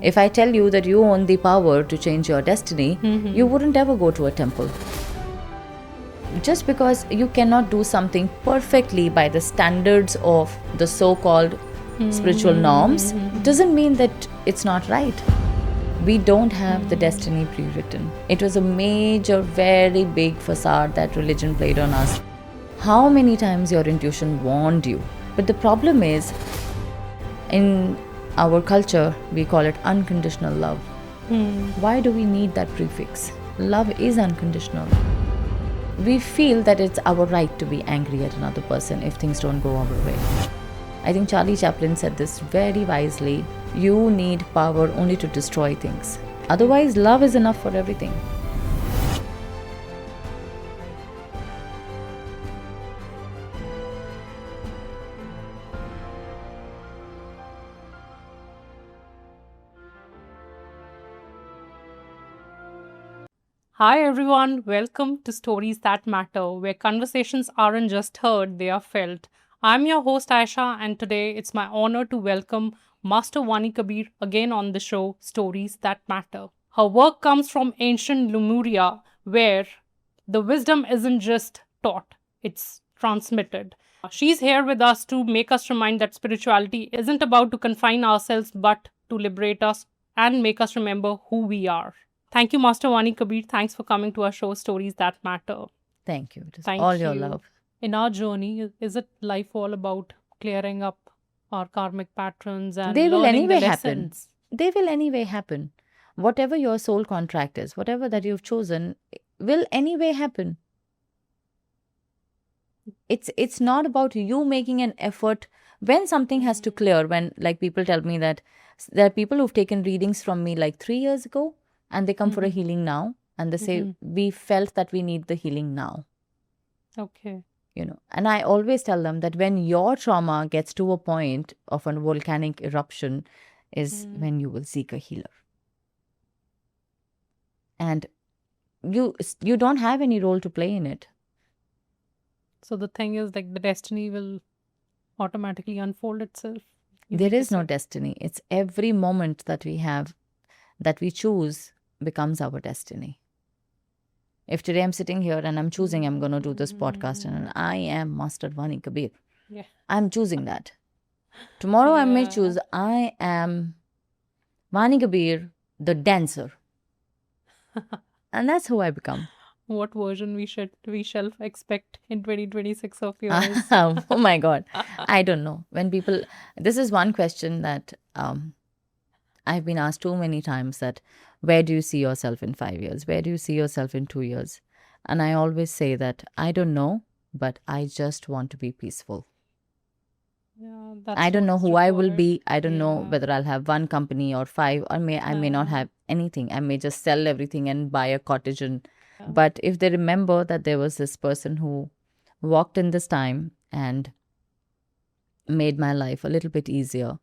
If I tell you that you own the power to change your destiny, you wouldn't ever go to a temple. Just because you cannot do something perfectly by the standards of the so-called spiritual norms doesn't mean that it's not right. We don't have the destiny pre-written. It was a major, very big facade that religion played on us. How many times your intuition warned you? But the problem is, in our culture, we call it unconditional love. Why do we need that prefix? Love is unconditional. We feel that it's our right to be angry at another person if things don't go our way. I think Charlie Chaplin said this very wisely. You need power only to destroy things. Otherwise, love is enough for everything. Hi everyone, welcome to Stories That Matter, where conversations aren't just heard, they are felt. I'm your host Aysha, and today it's my honor to welcome Master Vani Kabir again on the show Stories That Matter. Her work comes from ancient Lemuria, where the wisdom isn't just taught, it's transmitted. She's here with us to make us remind that spirituality isn't about to confine ourselves, but to liberate us and make us remember who we are. Thank you, Master Vani Kabir. Thanks for coming to our show, Stories That Matter. Thank you. It is Thank all you. your love. In our journey, is it life all about clearing up our karmic patterns and They will learning anyway the happen. lessons? They will anyway happen. Whatever your soul contract is, whatever that you've chosen, will anyway happen. It's not about you making an effort. When something has to clear, when like people tell me that there are people who've taken readings from me like 3 years ago, and they come for a healing now, and they say, we felt that we need the healing now. Okay. And I always tell them that when your trauma gets to a point of a volcanic eruption is when you will seek a healer. And you don't have any role to play in it. So the thing is, like, the destiny will automatically unfold itself. There is no destiny. It's every moment that we have, that we choose, becomes our destiny. If today I'm sitting here and I'm choosing I'm going to do this podcast and I am Master Vani Kabir, I'm choosing that. Tomorrow I may choose I am Vani Kabir, the dancer. And that's who I become. What version we shall expect in 2026 of yours? Oh my God. I don't know. This is one question that I've been asked too many times, that where do you see yourself in 5 years? Where do you see yourself in 2 years? And I always say that I don't know, but I just want to be peaceful. Yeah, I don't know who I will be. I don't know whether I'll have one company or 5, or I may not have anything. I may just sell everything and buy a cottage. But if they remember that there was this person who walked in this time and made my life a little bit easier,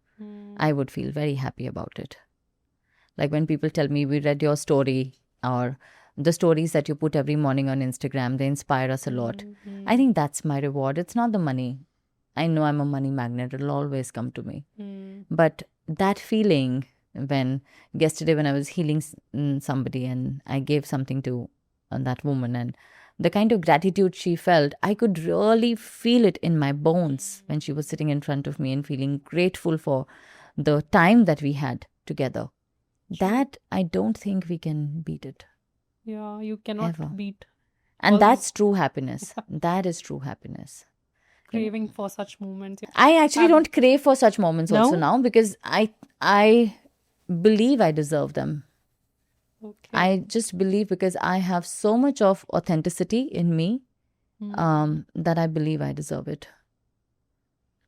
I would feel very happy about it. Like when people tell me, we read your story, or the stories that you put every morning on Instagram, they inspire us a lot. I think that's my reward. It's not the money. I know I'm a money magnet. It'll always come to me. But that feeling when yesterday when I was healing somebody and I gave something to that woman, and the kind of gratitude she felt, I could really feel it in my bones when she was sitting in front of me and feeling grateful for the time that we had together. That I don't think we can beat it. Yeah, you cannot beat. And that's true happiness. That is true happiness. Craving for such moments. I actually don't crave for such moments also now, because I believe I deserve them. Okay. I just believe, because I have so much of authenticity in me that I believe I deserve it.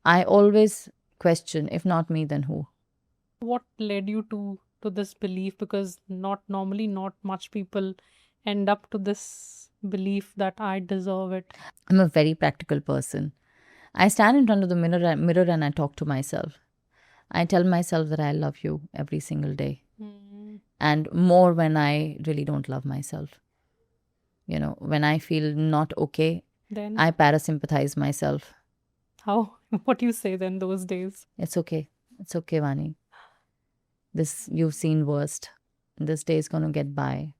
I always question, if not me, then who? What led you to this belief? Because not much people end up to this belief that I deserve it. I'm a very practical person. I stand in front of the mirror and I talk to myself. I tell myself that I love you every single day. And more when I really don't love myself. When I feel not okay, then I parasympathize myself. How? What do you say then those days? It's okay. It's okay, Vani. This, you've seen worst. This day is going to get by.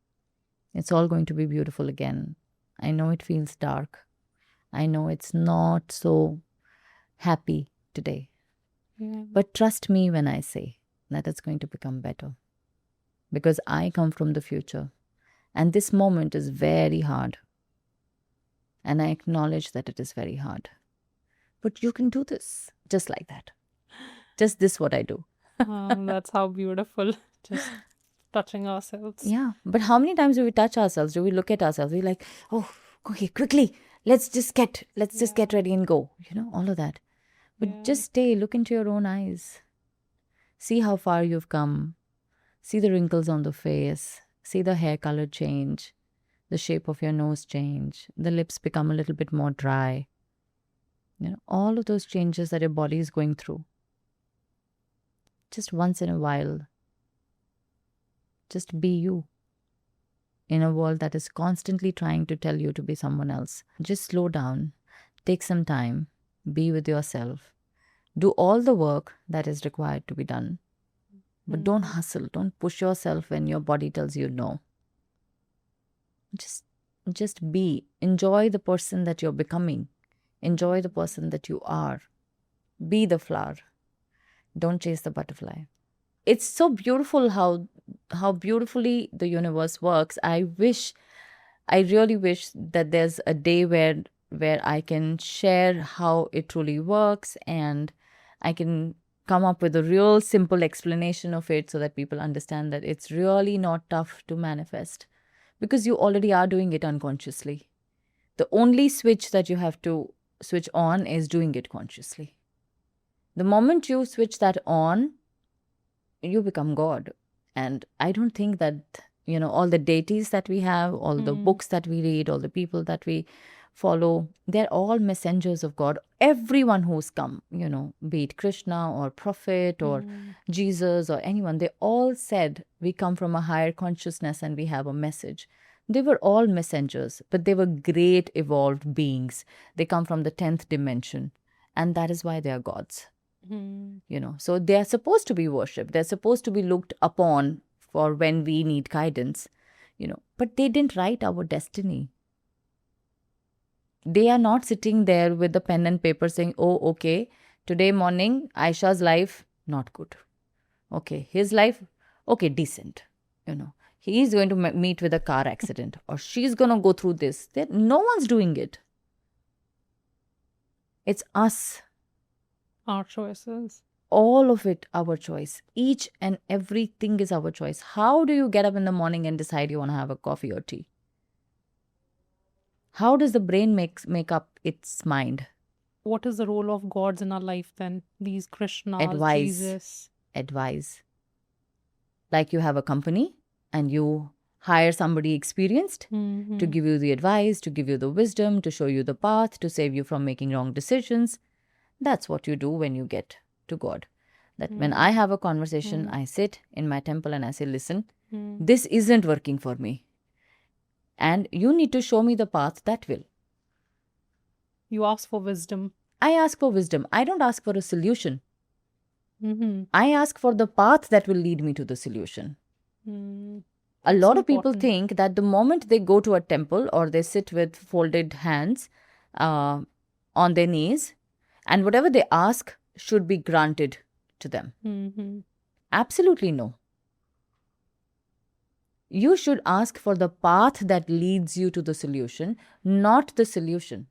It's all going to be beautiful again. I know it feels dark. I know it's not so happy today. Yeah. But trust me when I say that it's going to become better. Because I come from the future. And this moment is very hard. And I acknowledge that it is very hard. But you can do this just like that. Just this, what I do. That's how beautiful. Just touching ourselves. Yeah. But how many times do we touch ourselves? Do we look at ourselves? We're like, oh, okay, quickly. Let's just get ready and go. All of that. But just stay, look into your own eyes. See how far you've come. See the wrinkles on the face. See the hair color change. The shape of your nose change. The lips become a little bit more dry. All of those changes that your body is going through. Just once in a while, just be you. In a world that is constantly trying to tell you to be someone else. Just slow down. Take some time. Be with yourself. Do all the work that is required to be done. But don't hustle. Don't push yourself when your body tells you no. Just be. Enjoy the person that you're becoming. Enjoy the person that you are. Be the flower. Don't chase the butterfly. It's so beautiful how beautifully the universe works. I really wish that there's a day where I can share how it truly works, and I can come up with a real simple explanation of it so that people understand that it's really not tough to manifest, because you already are doing it unconsciously. The only switch that you have to switch on is doing it consciously. The moment you switch that on, you become God. And I don't think that, all the deities that we have, all the books that we read, all the people that we follow, they're all messengers of God. Everyone who's come, be it Krishna or Prophet or Jesus or anyone, they all said we come from a higher consciousness and we have a message. They were all messengers, but they were great evolved beings. They come from the 10th dimension, and that is why they are gods. So they are supposed to be worshipped. They're supposed to be looked upon for when we need guidance, but they didn't write our destiny. They are not sitting there with the pen and paper saying, oh, okay, today morning, Aisha's life, not good. Okay, his life, okay, decent. He's going to meet with a car accident, or she's going to go through this. No one's doing it. It's us. Our choices. All of it, our choice. Each and everything is our choice. How do you get up in the morning and decide you want to have a coffee or tea? How does the brain make up its mind? What is the role of gods in our life then? These Krishnas, Advise. Jesus. Advise. Like you have a company and you hire somebody experienced to give you the advice, to give you the wisdom, to show you the path, to save you from making wrong decisions. That's what you do when you get to God. That when I have a conversation, I sit in my temple and I say, listen, this isn't working for me. And you need to show me the path that will. You ask for wisdom. I ask for wisdom. I don't ask for a solution. I ask for the path that will lead me to the solution. A lot of people think that the moment they go to a temple or they sit with folded hands on their knees, and whatever they ask should be granted to them. Absolutely no. You should ask for the path that leads you to the solution, not the solution.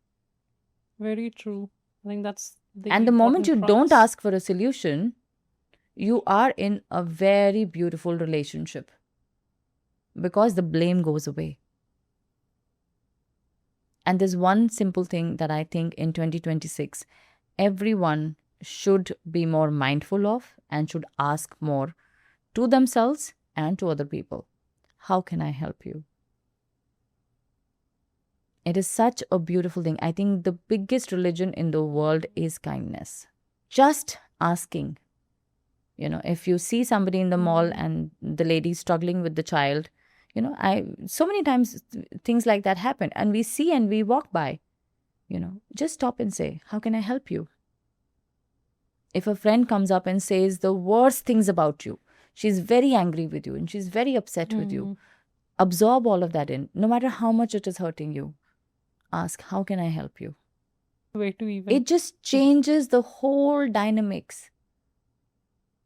Very true. I think that's and the moment you don't ask for a solution, you are in a very beautiful relationship, because the blame goes away. And there's one simple thing that I think in 2026, everyone should be more mindful of and should ask more to themselves and to other people. How can I help you? It is such a beautiful thing. I think the biggest religion in the world is kindness. Just asking. If you see somebody in the mall and the lady struggling with the child, so many times things like that happen, and we see and we walk by, just stop and say, how can I help you? If a friend comes up and says the worst things about you, she's very angry with you and she's very upset with you. Absorb all of that in, no matter how much it is hurting you. Ask, how can I help you? Way to even. It just changes the whole dynamics,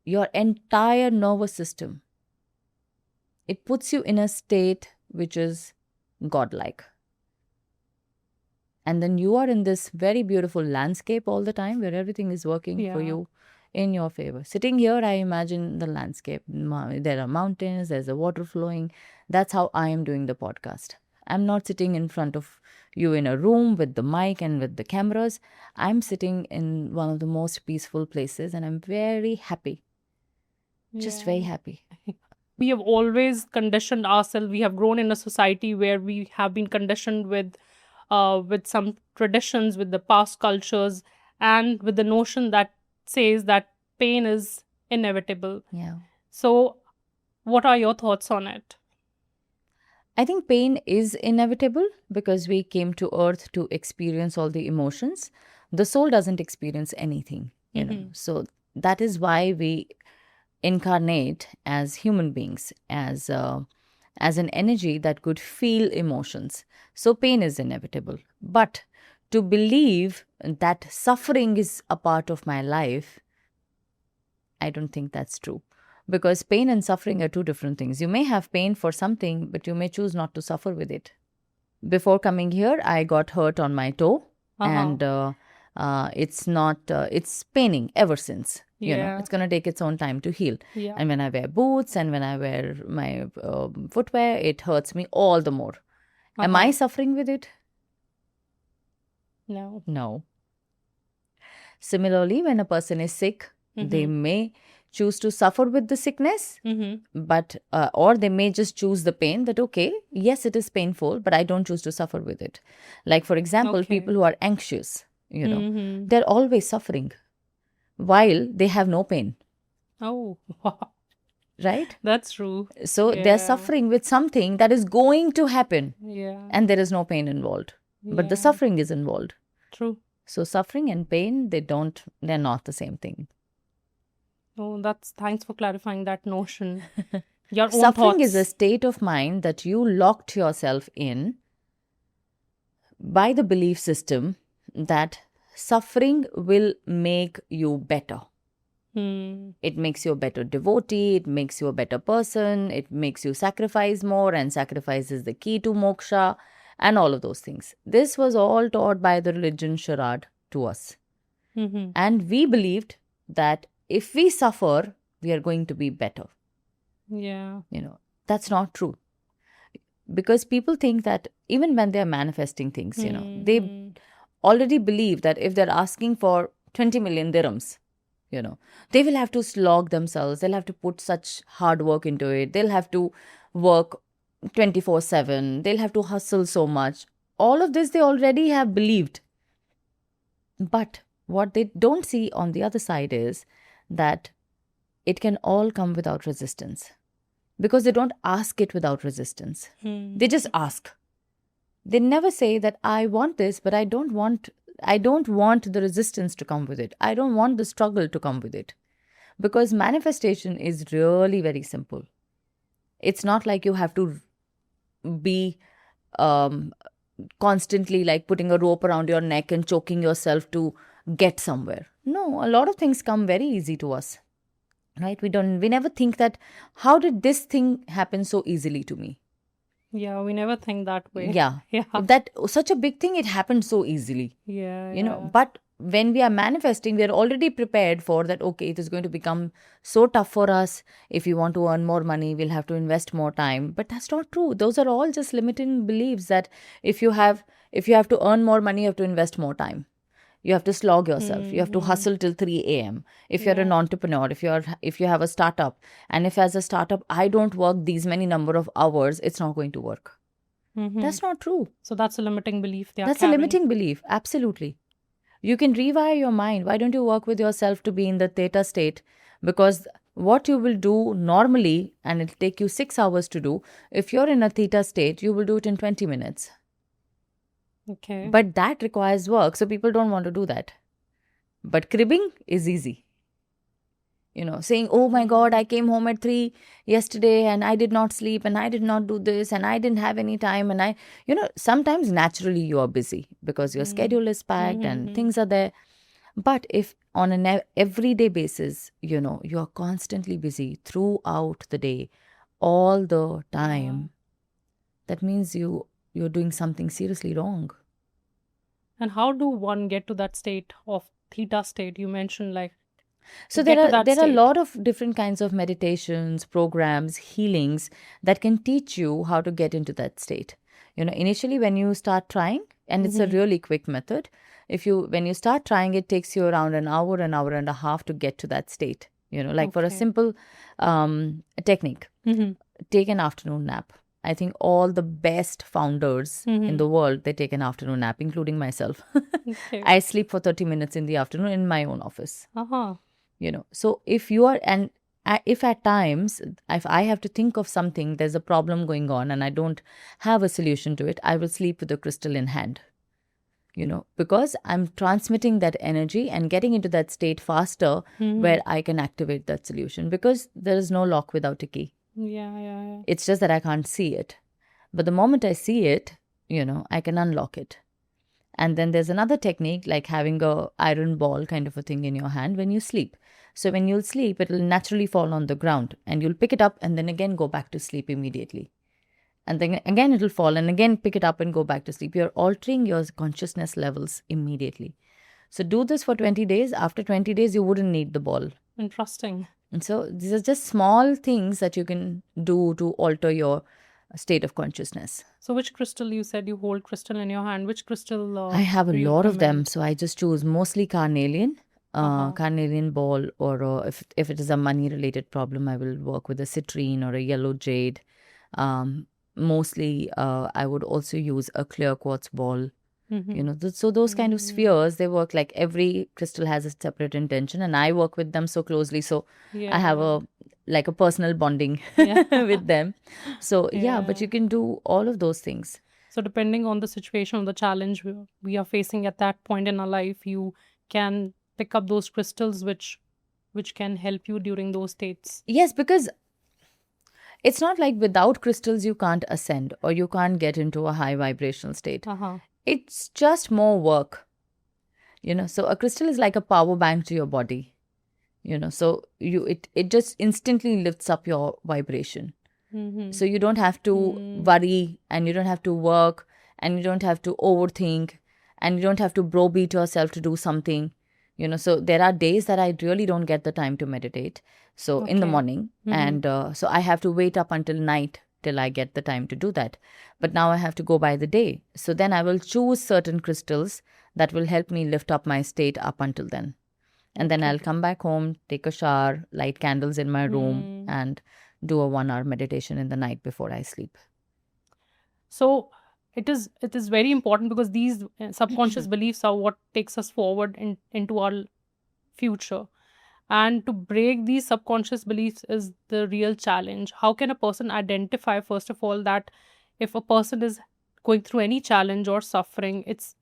your entire nervous system. It puts you in a state which is godlike. And then you are in this very beautiful landscape all the time where everything is working for you in your favor. Sitting here, I imagine the landscape. There are mountains, there's a water flowing. That's how I am doing the podcast. I'm not sitting in front of you in a room with the mic and with the cameras. I'm sitting in one of the most peaceful places and I'm very happy. Just very happy. We have always conditioned ourselves. We have grown in a society where we have been conditioned with some traditions, with the past cultures, and with the notion that says that pain is inevitable. Yeah. So, what are your thoughts on it? I think pain is inevitable because we came to earth to experience all the emotions. The soul doesn't experience anything, you know. So that is why we incarnate as human beings, as an energy that could feel emotions. So pain is inevitable. But to believe that suffering is a part of my life, I don't think that's true. Because pain and suffering are two different things. You may have pain for something, but you may choose not to suffer with it. Before coming here, I got hurt on my toe, and it's paining ever since. You know, it's going to take its own time to heal. And when I wear boots and when I wear my footwear, it hurts me all the more. Am I suffering with it? No. Similarly, when a person is sick, they may choose to suffer with the sickness, but or they may just choose the pain that, okay, yes, it is painful, but I don't choose to suffer with it. Like, for example, people who are anxious, you know, they're always suffering while they have no pain. Oh, wow. Right? That's true. So they're suffering with something that is going to happen. Yeah. And there is no pain involved. But the suffering is involved. True. So suffering and pain, they're not the same thing. Oh, thanks for clarifying that notion. Your own Suffering thoughts. is a state of mind that you locked yourself in by the belief system that suffering will make you better. It makes you a better devotee, it makes you a better person, it makes you sacrifice more, and sacrifice is the key to moksha, and all of those things. This was all taught by the religion charade to us. And we believed that if we suffer, we are going to be better. Yeah. You know, that's not true. Because people think that even when they're manifesting things, you know, they already believe that if they're asking for 20 million dirhams, you know, they will have to slog themselves. They'll have to put such hard work into it. They'll have to work 24/7. They'll have to hustle so much. All of this they already have believed. But what they don't see on the other side is that it can all come without resistance. Because they don't ask it without resistance. They just ask. They never say that I want this, but I don't want the resistance to come with it. I don't want the struggle to come with it. Because manifestation is really very simple. It's not like you have to be constantly like putting a rope around your neck and choking yourself to get somewhere. No, a lot of things come very easy to us. Right? We never think that, how did this thing happen so easily to me? Yeah, we never think that way. Yeah. That such a big thing, it happened so easily. Yeah. You know, but when we are manifesting, we are already prepared for that. Okay, it is going to become so tough for us. If we want to earn more money, we'll have to invest more time. But that's not true. Those are all just limiting beliefs that if you have to earn more money, you have to invest more time. You have to slog yourself. You have to hustle till 3 a.m. If you're an entrepreneur, if you have a startup, and if as a startup I don't work these many number of hours, it's not going to work. That's not true. So that's a limiting belief. That's a limiting belief. Absolutely. You can rewire your mind. Why don't you work with yourself to be in the theta state? Because what you will do normally, and it'll take you 6 hours to do, if you're in a theta state, you will do it in 20 minutes. Okay. But that requires work, so people don't want to do that. But cribbing is easy. saying, oh my God, I came home at 3 yesterday and I did not sleep and I did not do this and I didn't have any time. And sometimes naturally you are busy because your schedule is packed and things are there. But if on an everyday basis, you are constantly busy throughout the day, all the time, that means you're doing something seriously wrong. And how do one get to that state of theta state? You mentioned like So get to that there are a state. lot of different kinds of meditations, programs, healings that can teach you how to get into that state. Initially when you start trying, and it's a really quick method. When you start trying, it takes you around an hour and a half to get to that state. Like for a Okay. simple technique, take an afternoon nap. I think all the best founders in the world, they take an afternoon nap, including myself. Okay. I sleep for 30 minutes in the afternoon in my own office. Uh-huh. So if you are, and if at times, if I have to think of something, there's a problem going on and I don't have a solution to it, I will sleep with a crystal in hand. Because I'm transmitting that energy and getting into that state faster where I can activate that solution, because there is no lock without a key. Yeah. It's just that I can't see it. But the moment I see it, I can unlock it. And then there's another technique, like having a iron ball kind of a thing in your hand when you sleep. So when you'll sleep, it'll naturally fall on the ground and you'll pick it up and then again go back to sleep immediately. And then again it'll fall and again pick it up and go back to sleep. You're altering your consciousness levels immediately. So do this for 20 days. After 20 days, you wouldn't need the ball. Interesting. And so these are just small things that you can do to alter your state of consciousness. So which crystal, you said you hold crystal in your hand? Which crystal I have a do you lot of them, recommend? so I just choose mostly carnelian, carnelian ball, or if it is a money related problem, I will work with a citrine or a yellow jade. Mostly, I would also use a clear quartz ball. So those kind of spheres, they work like every crystal has a separate intention, and I work with them so closely. So I have a personal bonding with them. So but you can do all of those things. So depending on the situation or the challenge we are facing at that point in our life, you can pick up those crystals which can help you during those states. Yes, because it's not like without crystals you can't ascend or you can't get into a high vibrational state. It's just more work. So a crystal is like a power bank to your body. So it just instantly lifts up your vibration. So you don't have to worry, and you don't have to work, and you don't have to overthink, and you don't have to browbeat yourself to do something. So there are days that I really don't get the time to meditate. So in the morning, and so I have to wait up until night till I get the time to do that. But now I have to go by the day. So then I will choose certain crystals that will help me lift up my state up until then. And then I'll come back home, take a shower, light candles in my room, and do a 1 hour meditation in the night before I sleep. So it is very important, because these subconscious beliefs are what takes us forward into our future. And to break these subconscious beliefs is the real challenge. How can a person identify, first of all, that if a person is going through any challenge or suffering, it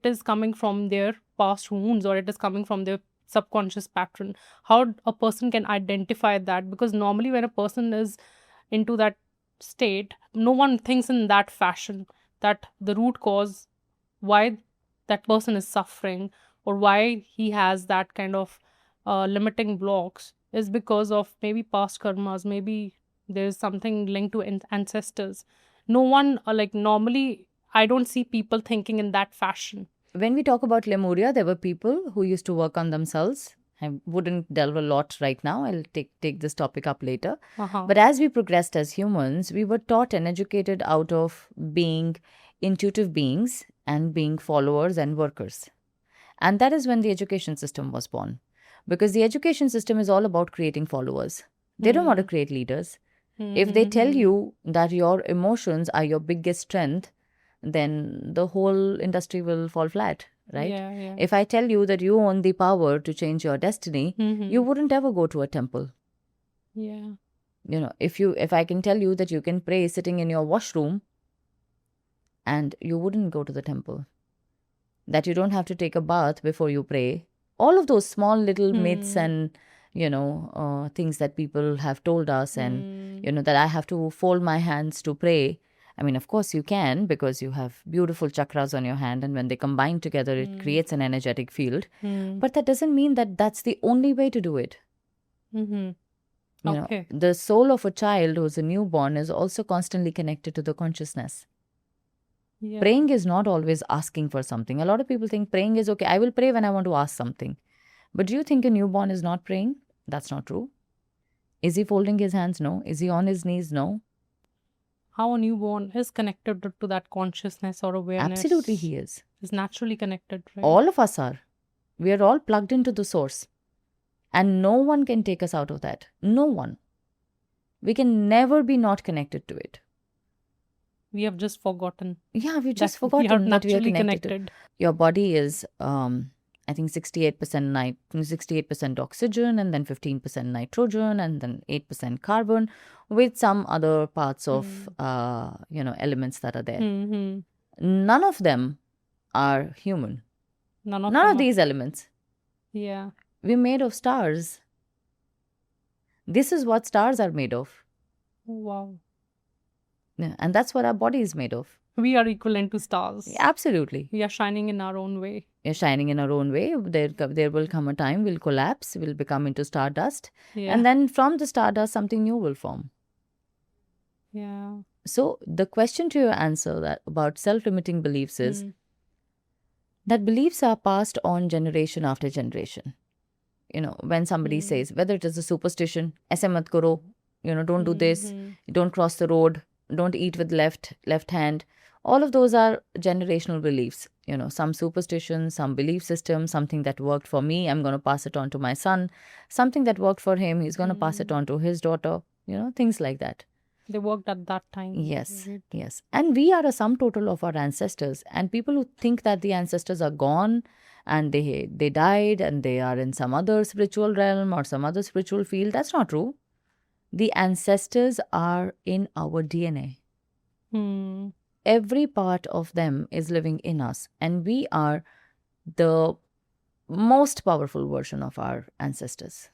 is coming from their past wounds, or it is coming from their subconscious pattern? How a person can identify that? Because normally when a person is into that state, no one thinks in that fashion, that the root cause why that person is suffering or why he has that kind of limiting blocks is because of maybe past karmas, maybe there's something linked to ancestors. No one normally I don't see people thinking in that fashion. When we talk about Lemuria, there were people who used to work on themselves. I wouldn't delve a lot right now. I'll take this topic up later. But as we progressed as humans, we were taught and educated out of being intuitive beings and being followers and workers. And that is when the education system was born. Because the education system is all about creating followers. They don't want to create leaders. If they tell you that your emotions are your biggest strength, then the whole industry will fall flat, right? If I tell you that you own the power to change your destiny, you wouldn't ever go to a temple. If I can tell you that you can pray sitting in your washroom, and you wouldn't go to the temple. That you don't have to take a bath before you pray. All of those small little myths and things that people have told us, and, that I have to fold my hands to pray. I mean, of course you can, because you have beautiful chakras on your hand, and when they combine together, it creates an energetic field. But that doesn't mean that that's the only way to do it. Mm-hmm. Okay. The soul of a child who's a newborn is also constantly connected to the consciousness. Yeah. Praying is not always asking for something. A lot of people think praying is okay. I will pray when I want to ask something. But do you think a newborn is not praying? That's not true. Is he folding his hands? No. Is he on his knees? No. How a newborn is connected to that consciousness or awareness. Absolutely, he is. Is naturally connected, right? All of us are. We are all plugged into the source. And no one can take us out of that. No one. We can never be not connected to it. We have just forgotten. Yeah, we've just We are forgotten that we are naturally connected. Your body is, I think, 68% oxygen, and then 15% nitrogen, and then 8% carbon, with some other parts of, elements that are there. None of them are human. None of these elements. Yeah. We're made of stars. This is what stars are made of. Wow. Yeah, and that's what our body is made of. We are equivalent to stars. Absolutely. We are shining in our own way. We're shining in our own way. There will come a time we'll collapse, we'll become into stardust. Yeah. And then from the stardust, something new will form. Yeah. So the question to your answer about self-limiting beliefs is that beliefs are passed on generation after generation. When somebody says, whether it is a superstition, aise mat karo, don't do this, don't cross the road, don't eat with left hand. All of those are generational beliefs. Some superstition, some belief system, something that worked for me, I'm going to pass it on to my son. Something that worked for him, he's going to pass it on to his daughter. Things like that. They worked at that time. Yes, yes. And we are a sum total of our ancestors. And people who think that the ancestors are gone and they died and they are in some other spiritual realm or some other spiritual field, that's not true. The ancestors are in our DNA. Every part of them is living in us, and we are the most powerful version of our ancestors.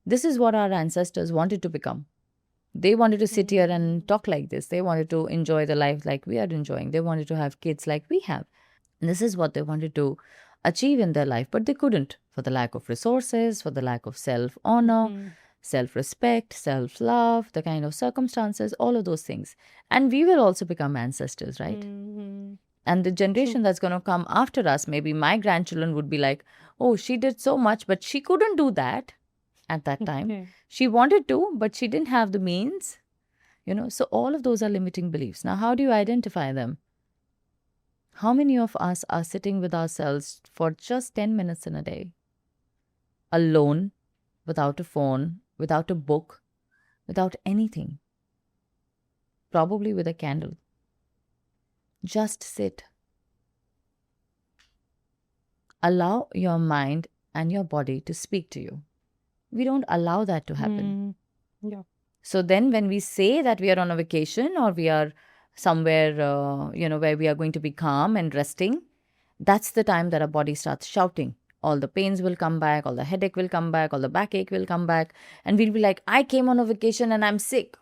This is what our ancestors wanted to become. They wanted to sit here and talk like this. They wanted to enjoy the life like we are enjoying. They wanted to have kids like we have. And this is what they wanted to achieve in their life, but they couldn't, for the lack of resources, for the lack of self-honor, self-respect, self-love, the kind of circumstances, all of those things. And we will also become ancestors, right? And the generation that's going to come after us, maybe my grandchildren would be like, oh, she did so much, but she couldn't do that at that time. She wanted to, but she didn't have the means. So all of those are limiting beliefs. Now, how do you identify them? How many of us are sitting with ourselves for just 10 minutes in a day? Alone, without a phone, without a book, without anything. Probably with a candle. Just sit. Allow your mind and your body to speak to you. We don't allow that to happen. Yeah. So then when we say that we are on a vacation or we are somewhere, where we are going to be calm and resting, that's the time that our body starts shouting. All the pains will come back, all the headache will come back, all the backache will come back. And we'll be like, I came on a vacation and I'm sick.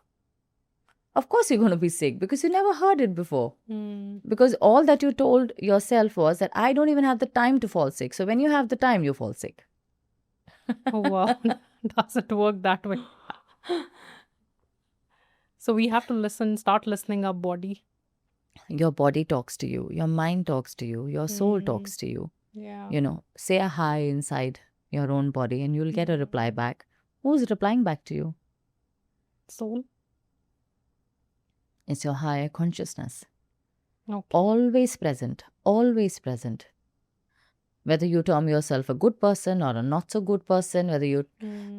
Of course you're going to be sick because you never heard it before. Because all that you told yourself was that I don't even have the time to fall sick. So when you have the time, you fall sick. Oh, wow. Does it work that way? So we have to start listening our body. Your body talks to you. Your mind talks to you. Your soul talks to you. Yeah. Say a hi inside your own body and you'll get a reply back. Who's replying back to you? Soul. It's your higher consciousness. Okay. Always present. Always present. Whether you term yourself a good person or a not so good person, whether you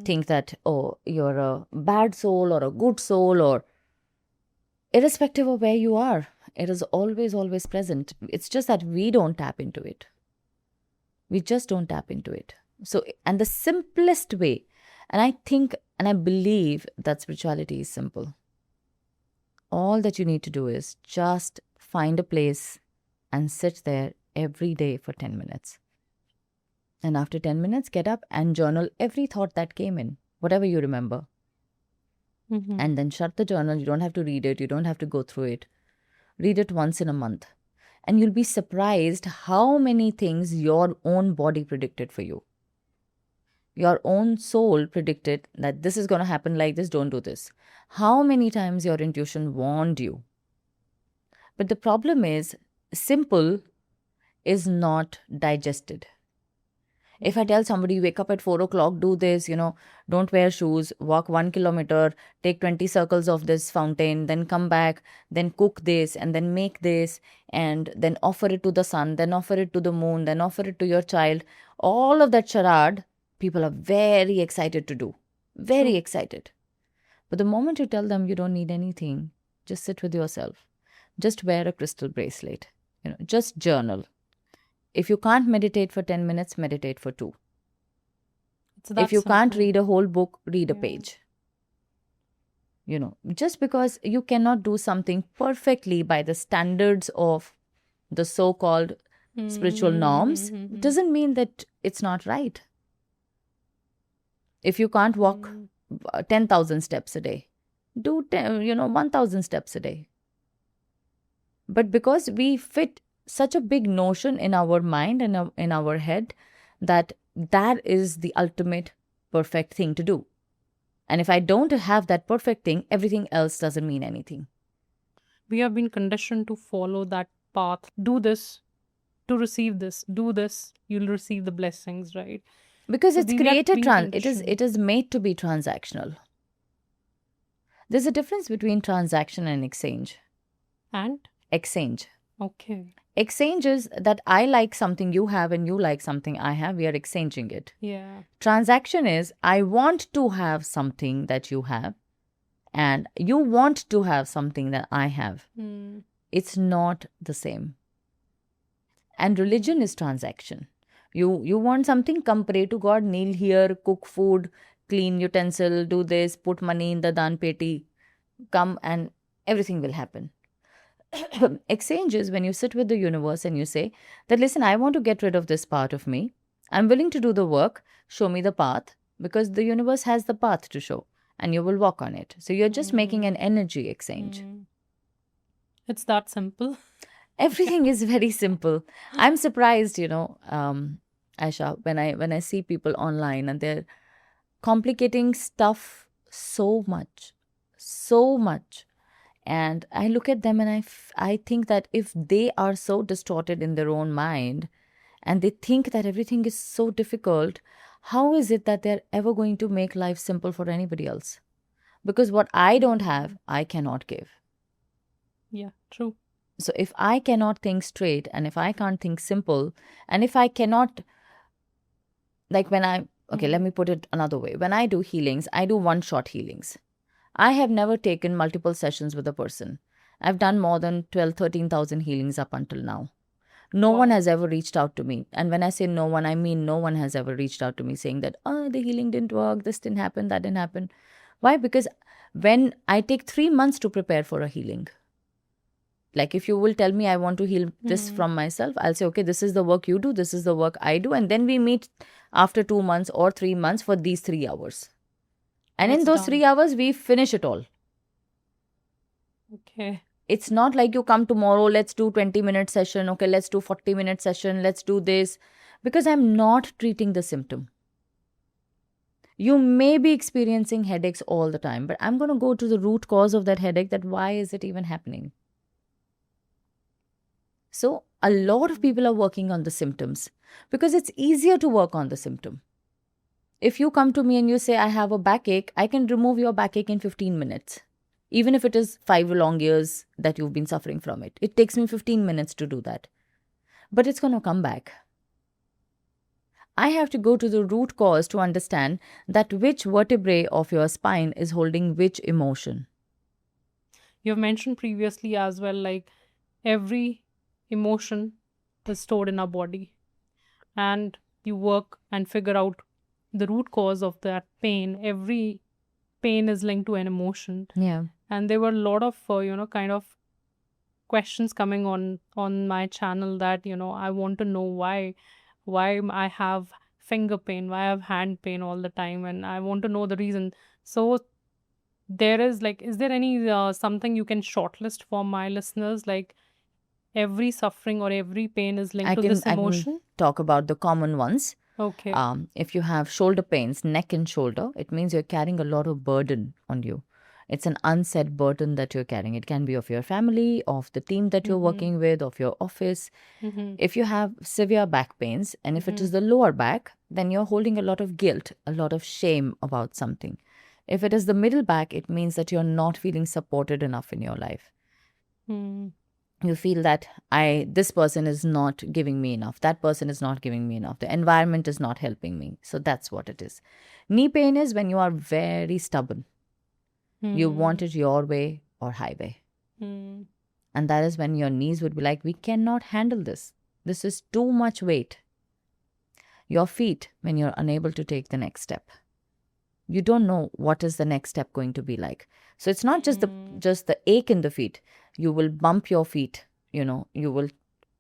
think that, oh, you're a bad soul or a good soul, or irrespective of where you are, it is always, always present. It's just that we don't tap into it. We just don't tap into it. So, and the simplest way, and I think and I believe that spirituality is simple. All that you need to do is just find a place and sit there every day for 10 minutes. And after 10 minutes, get up and journal every thought that came in, whatever you remember. And then shut the journal. You don't have to read it. You don't have to go through it. Read it once in a month. And you'll be surprised how many things your own body predicted for you. Your own soul predicted that this is going to happen like this, don't do this. How many times your intuition warned you? But the problem is, simple is not digested. If I tell somebody, wake up at 4 o'clock, do this, don't wear shoes, walk 1 kilometer, take 20 circles of this fountain, then come back, then cook this, and then make this, and then offer it to the sun, then offer it to the moon, then offer it to your child, all of that charade, people are very excited to do. Very excited. But the moment you tell them you don't need anything, just sit with yourself. Just wear a crystal bracelet. Just journal. If you can't meditate for 10 minutes, meditate for 2. If you can't read a whole book, read a page. Just because you cannot do something perfectly by the standards of the so-called spiritual norms doesn't mean that it's not right. If you can't walk 10,000 steps a day, do 1,000 steps a day. But because we fit such a big notion in our mind and in our head that is the ultimate perfect thing to do. And if I don't have that perfect thing, everything else doesn't mean anything. We have been conditioned to follow that path. Do this to receive this. Do this, you'll receive the blessings, right? Because it's created, it is made to be transactional. There's a difference between transaction and exchange. And? Exchange. Okay. Exchange is that I like something you have and you like something I have. We are exchanging it. Yeah. Transaction is I want to have something that you have and you want to have something that I have. It's not the same. And religion is transaction. You want something, come pray to God, kneel here, cook food, clean utensil, do this, put money in the dan peti, come and everything will happen. Exchange is when you sit with the universe and you say that, listen, I want to get rid of this part of me. I'm willing to do the work. Show me the path, because the universe has the path to show and you will walk on it. So you're just making an energy exchange. It's that simple. Everything is very simple. I'm surprised, Aysha, when I see people online and they're complicating stuff so much. And I look at them and I think that if they are so distorted in their own mind and they think that everything is so difficult, how is it that they're ever going to make life simple for anybody else? Because what I don't have, I cannot give. Yeah, true. So if I cannot think straight and if I can't think simple and if I cannot, like let me put it another way. When I do healings, I do one-shot healings. I have never taken multiple sessions with a person. I've done more than 13,000 healings up until now. No one has ever reached out to me. And when I say no one, I mean no one has ever reached out to me saying that, the healing didn't work, this didn't happen, that didn't happen. Why? Because when I take 3 months to prepare for a healing, like if you will tell me I want to heal this from myself, I'll say, okay, this is the work you do, this is the work I do. And then we meet after 2 months or 3 months for these 3 hours. And in those 3 hours, we finish it all. Okay. It's not like you come tomorrow, let's do 20-minute session. Okay, let's do 40-minute session. Let's do this. Because I'm not treating the symptom. You may be experiencing headaches all the time, but I'm going to go to the root cause of that headache, that why is it even happening? So a lot of people are working on the symptoms because it's easier to work on the symptom. If you come to me and you say, I have a backache, I can remove your backache in 15 minutes. Even if it is 5 long years that you've been suffering from it. It takes me 15 minutes to do that. But it's going to come back. I have to go to the root cause to understand that which vertebrae of your spine is holding which emotion. You've mentioned previously as well, like every emotion is stored in our body. And you work and figure out the root cause of that pain. Every pain is linked to an emotion. Yeah. And there were a lot of, kind of questions coming on my channel that, I want to know why I have finger pain, why I have hand pain all the time, and I want to know the reason. So there is like, is there any something you can shortlist for my listeners? Like every suffering or every pain is linked I to can this I can emotion? talk about the common ones. Okay. If you have shoulder pains, neck and shoulder, it means you're carrying a lot of burden on you. It's an unsaid burden that you're carrying. It can be of your family, of the team that you're working with, of your office. Mm-hmm. If you have severe back pains, and if it is the lower back, then you're holding a lot of guilt, a lot of shame about something. If it is the middle back, it means that you're not feeling supported enough in your life. Mm-hmm. You feel that this person is not giving me enough, that person is not giving me enough, the environment is not helping me. So that's what it is. Knee pain is when you are very stubborn. You want it your way or highway. Mm-hmm. And that is when your knees would be like, we cannot handle this, this is too much weight. Your feet, when you're unable to take the next step, you don't know what is the next step going to be like. So it's not just the ache in the feet. You will bump your feet, you will,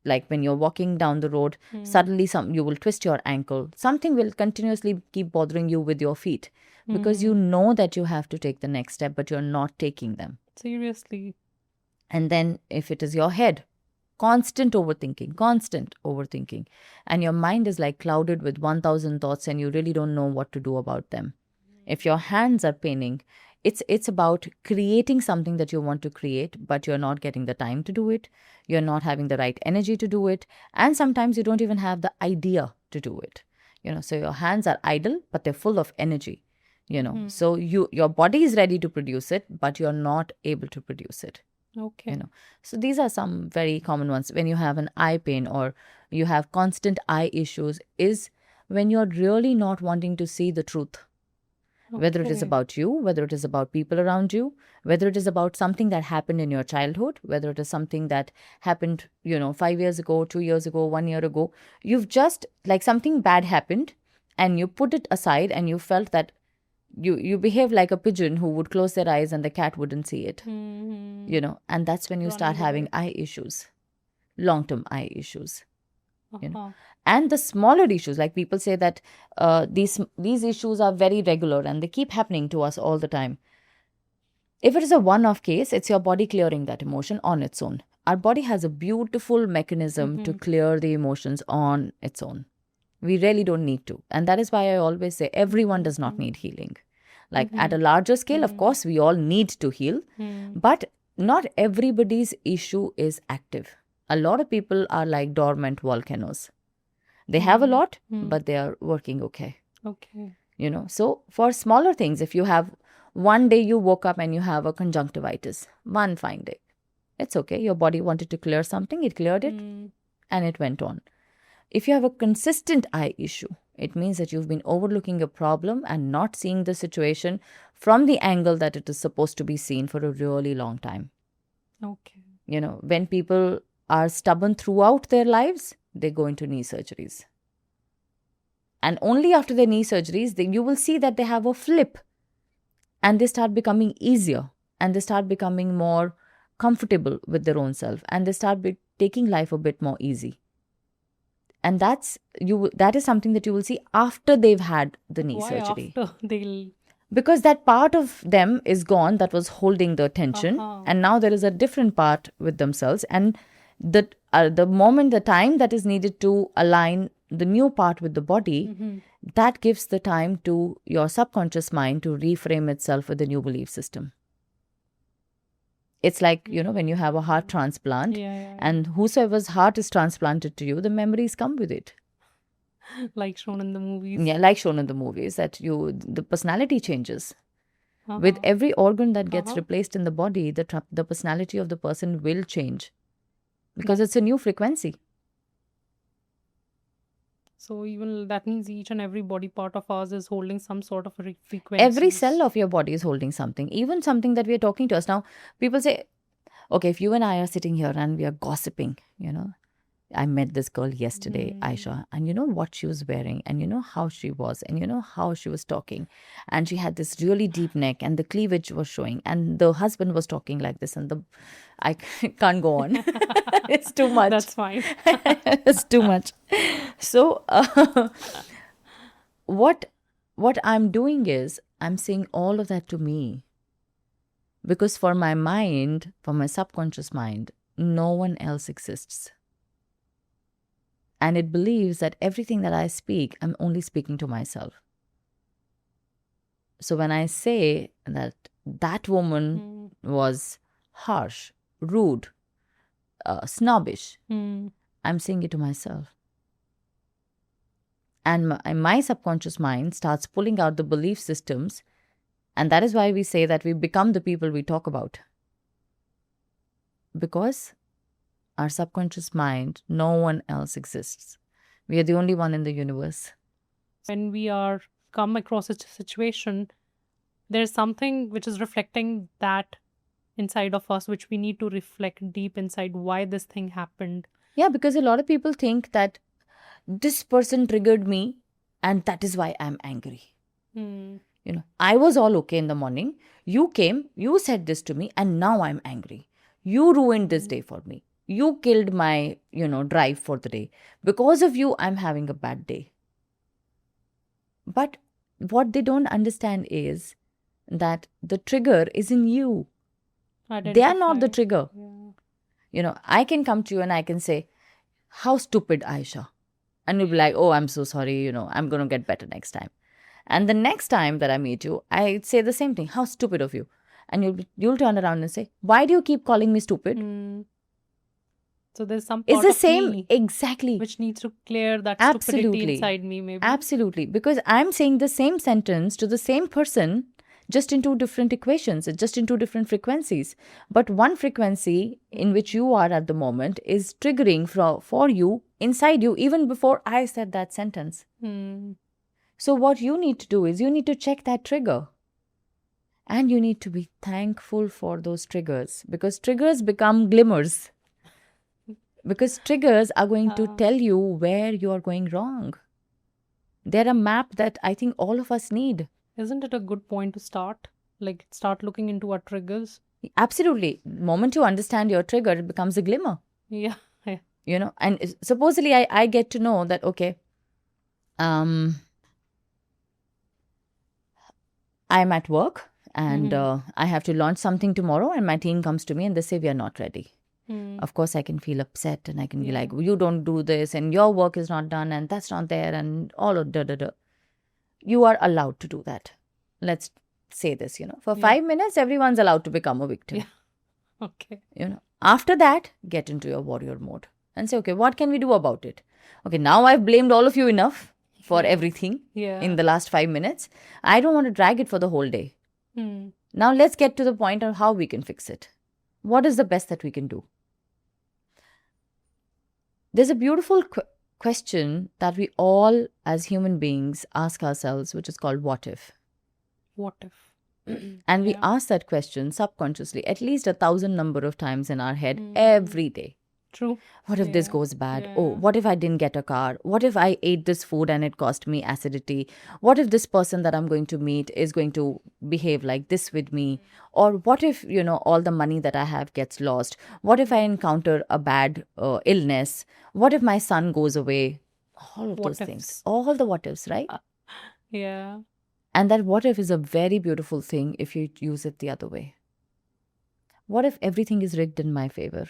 like when you're walking down the road, suddenly you will twist your ankle. Something will continuously keep bothering you with your feet because you know that you have to take the next step, but you're not taking them. Seriously. And then if it is your head, constant overthinking, and your mind is like clouded with 1000 thoughts and you really don't know what to do about them. If your hands are paining, it's about creating something that you want to create, but you're not getting the time to do it. You're not having the right energy to do it. And sometimes you don't even have the idea to do it. So your hands are idle, but they're full of energy. So your body is ready to produce it, but you're not able to produce it. Okay. So these are some very common ones. When you have an eye pain or you have constant eye issues, is when you're really not wanting to see the truth. Whether it is about you, whether it is about people around you, whether it is about something that happened in your childhood, whether it is something that happened, 5 years ago, 2 years ago, 1 year ago. You've just, like, something bad happened and you put it aside and you felt that you behave like a pigeon who would close their eyes and the cat wouldn't see it. And that's when you start having eye issues, long-term eye issues. And the smaller issues, like people say that these issues are very regular and they keep happening to us all the time. If it is a one-off case, it's your body clearing that emotion on its own. Our body has a beautiful mechanism to clear the emotions on its own. We really don't need to. And that is why I always say everyone does not need healing. Like at a larger scale, of course, we all need to heal, but not everybody's issue is active. A lot of people are like dormant volcanoes. They have a lot, but they are working okay. Okay. So for smaller things, if you have one day you woke up and you have a conjunctivitis, one fine day, it's okay. Your body wanted to clear something, it cleared it, and it went on. If you have a consistent eye issue, it means that you've been overlooking a problem and not seeing the situation from the angle that it is supposed to be seen for a really long time. Okay. When people are stubborn throughout their lives, they go into knee surgeries. And only after their knee surgeries, you will see that they have a flip and they start becoming easier and they start becoming more comfortable with their own self and they start taking life a bit more easy. And that is something that you will see after they've had the knee surgery. After because that part of them is gone that was holding the tension, and now there is a different part with themselves, and the time that is needed to align the new part with the body, that gives the time to your subconscious mind to reframe itself with a new belief system. It's like, when you have a heart transplant, and whosoever's heart is transplanted to you, the memories come with it. Like shown in the movies. Yeah, like shown in the movies, that the personality changes. With every organ that gets replaced in the body, the personality of the person will change. Because it's a new frequency. So even that means each and every body part of ours is holding some sort of a frequency. Every cell of your body is holding something, even something that we are talking to us. Now, people say, okay, if you and I are sitting here and we are gossiping, I met this girl yesterday, Aysha, and you know what she was wearing, and you know how she was, and you know how she was talking, and she had this really deep neck, and the cleavage was showing, and the husband was talking like this, and I can't go on. It's too much. That's fine. It's too much. So what I'm doing is I'm saying all of that to me, because for my mind, for my subconscious mind, no one else exists. And it believes that everything that I speak, I'm only speaking to myself. So when I say that that woman was harsh, rude, snobbish, I'm saying it to myself. And my subconscious mind starts pulling out the belief systems. And that is why we say that we become the people we talk about. Because our subconscious mind, no one else exists. We are the only one in the universe. When we are come across a situation, there's something which is reflecting that inside of us, which we need to reflect deep inside why this thing happened. Yeah, because a lot of people think that this person triggered me and that is why I'm angry. I was all okay in the morning. You came, you said this to me, and now I'm angry. You ruined this day for me. You killed my, drive for the day. Because of you, I'm having a bad day. But what they don't understand is that the trigger is in you. They are not the trigger. I can come to you and I can say, how stupid, Aisha. And you'll be like, oh, I'm so sorry, I'm going to get better next time. And the next time that I meet you, I say the same thing. How stupid of you. And you'll turn around and say, why do you keep calling me stupid? So there's some part it's the of same, me exactly, which needs to clear that absolutely stupidity inside me, maybe. Absolutely. Because I'm saying the same sentence to the same person, just in two different equations, just in two different frequencies. But one frequency in which you are at the moment is triggering for you, inside you, even before I said that sentence. So what you need to do is you need to check that trigger. And you need to be thankful for those triggers, because triggers become glimmers. Because triggers are going to tell you where you are going wrong. They're a map that I think all of us need. Isn't it a good point to start? Like, start looking into our triggers? Absolutely. The moment you understand your trigger, it becomes a glimmer. Yeah. And supposedly I get to know that, okay, I'm at work and I have to launch something tomorrow, and my team comes to me and they say, we are not ready. Of course, I can feel upset and I can be like, you don't do this and your work is not done and that's not there and all of da. You are allowed to do that. Let's say this, for 5 minutes, everyone's allowed to become a victim. Yeah. Okay. After that, get into your warrior mode and say, okay, what can we do about it? Okay, now I've blamed all of you enough for everything in the last 5 minutes. I don't want to drag it for the whole day. Now let's get to the point of how we can fix it. What is the best that we can do? There's a beautiful question that we all as human beings ask ourselves, which is called what if? What if? And we ask that question subconsciously at least 1,000 number of times in our head every day. True. What if this goes bad? Oh, what if I didn't get a car? What if I ate this food and it cost me acidity? What if this person that I'm going to meet is going to behave like this with me? Or what if, all the money that I have gets lost? What if I encounter a bad illness? What if my son goes away? All of those things. All the what ifs, right? Yeah. And that what if is a very beautiful thing if you use it the other way. What if everything is rigged in my favor?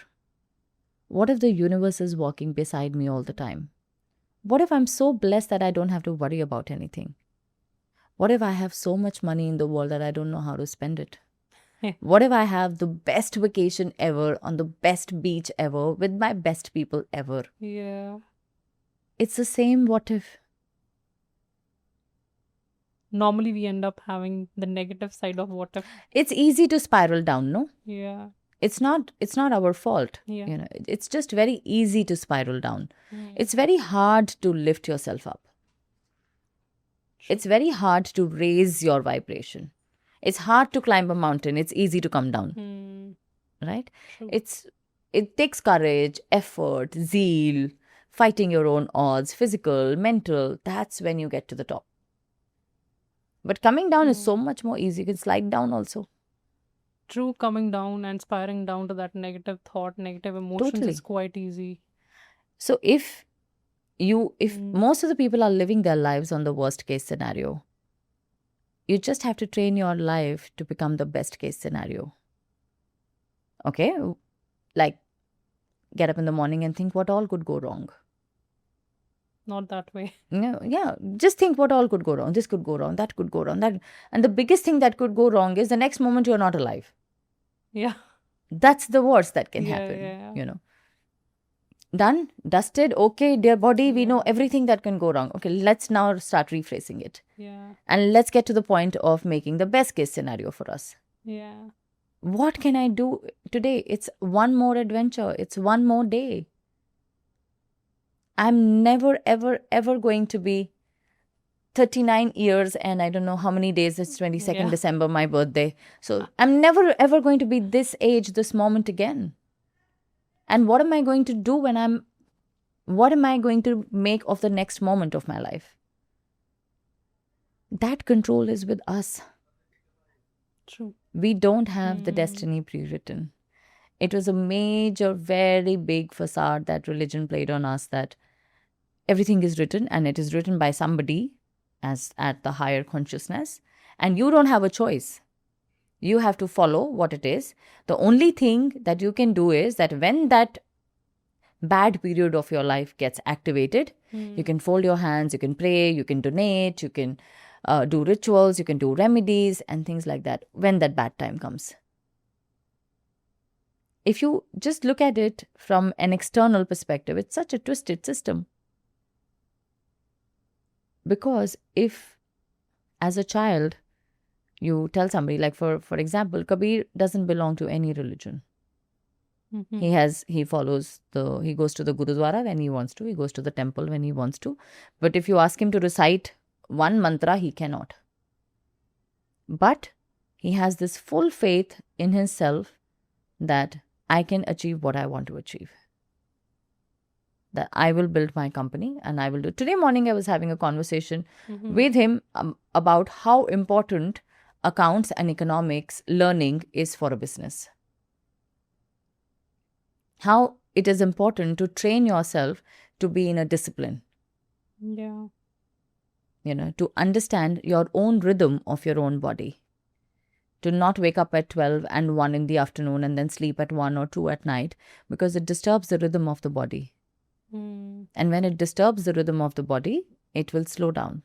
What if the universe is walking beside me all the time? What if I'm so blessed that I don't have to worry about anything? What if I have so much money in the world that I don't know how to spend it? What if I have the best vacation ever on the best beach ever with my best people ever? Yeah. It's the same what if. Normally we end up having the negative side of what if. It's easy to spiral down, no? Yeah. It's not our fault. It's just very easy to spiral down. It's very hard to lift yourself up. It's very hard to raise your vibration. It's hard to climb a mountain. It's easy to come down. Right? True. It takes courage, effort, zeal, fighting your own odds, physical, mental. That's when you get to the top. But coming down is so much more easy. You can slide down also. True, coming down and spiraling down to that negative thought, negative emotions is quite easy. So if If most of the people are living their lives on the worst case scenario, you just have to train your life to become the best case scenario. Okay? Like, get up in the morning and think what all could go wrong. Not that way. No, yeah, just think what all could go wrong. This could go wrong, that could go wrong, that, and the biggest thing that could go wrong is the next moment you're not alive. Yeah. That's the worst that can Yeah, happen. yeah. You know, done, dusted. Okay, dear body, we know everything that can go wrong. Okay, let's now start rephrasing it, Yeah. and let's get to the point of making the best case scenario for us. Yeah. What can I do today? It's one more adventure. It's one more day. I'm never, ever, ever going to be 39 years and I don't know how many days. It's 22nd Yeah. December, my birthday. So I'm never, ever going to be this age, this moment again. And what am I going to do what am I going to make of the next moment of my life? That control is with us. True. We don't have the destiny pre-written. It was a major, very big facade that religion played on us, that everything is written and it is written by somebody as at the higher consciousness, and you don't have a choice. You have to follow what it is. The only thing that you can do is that when that bad period of your life gets activated, you can fold your hands, you can pray, you can donate, you can do rituals, you can do remedies and things like that when that bad time comes. If you just look at it from an external perspective, it's such a twisted system. Because if, as a child, you tell somebody, like for example, Kabir doesn't belong to any religion. He goes to the Gurudwara when he wants to, he goes to the temple when he wants to. But if you ask him to recite one mantra, he cannot. But he has this full faith in himself that I can achieve what I want to achieve. That I will build my company and I will do. Today morning, I was having a conversation with him about how important accounts and economics learning is for a business. How it is important to train yourself to be in a discipline. Yeah. To understand your own rhythm of your own body. To not wake up at 12 and 1 in the afternoon and then sleep at 1 or 2 at night, because it disturbs the rhythm of the body. And when it disturbs the rhythm of the body, it will slow down.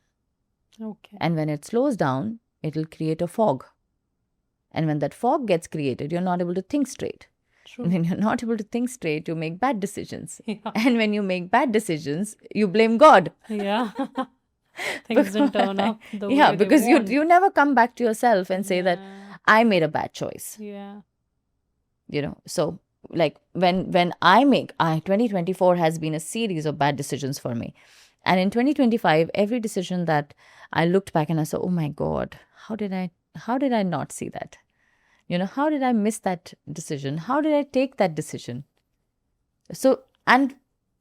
Okay. And when it slows down, it will create a fog. And when that fog gets created, you're not able to think straight. True. And when you're not able to think straight, you make bad decisions. Yeah. And when you make bad decisions, you blame God. Yeah. Things didn't turn up the way Yeah, they because want. you never come back to yourself and say that I made a bad choice. Yeah. So like when I 2024 has been a series of bad decisions for me. And in 2025, every decision that I looked back and I said, oh my God, how did I not see that? How did I miss that decision? How did I take that decision? So, and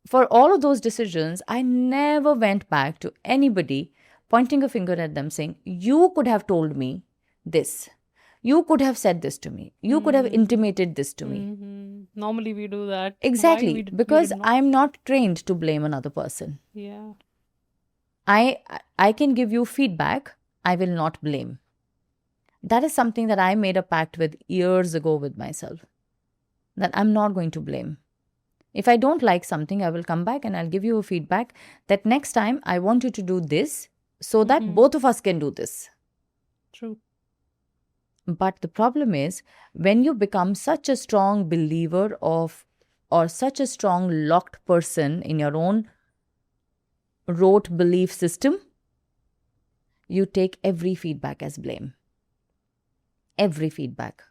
for all of those decisions, I never went back to anybody pointing a finger at them saying, you could have told me this. You could have said this to me. You could have intimated this to me. Normally we do that. Exactly. Because I'm not trained to blame another person. Yeah. I can give you feedback. I will not blame. That is something that I made a pact with years ago with myself. That I'm not going to blame. If I don't like something, I will come back and I'll give you a feedback that next time I want you to do this so that both of us can do this. True. But the problem is when you become such a strong believer of or such a strong locked person in your own rote belief system, you take every feedback as blame. Every feedback.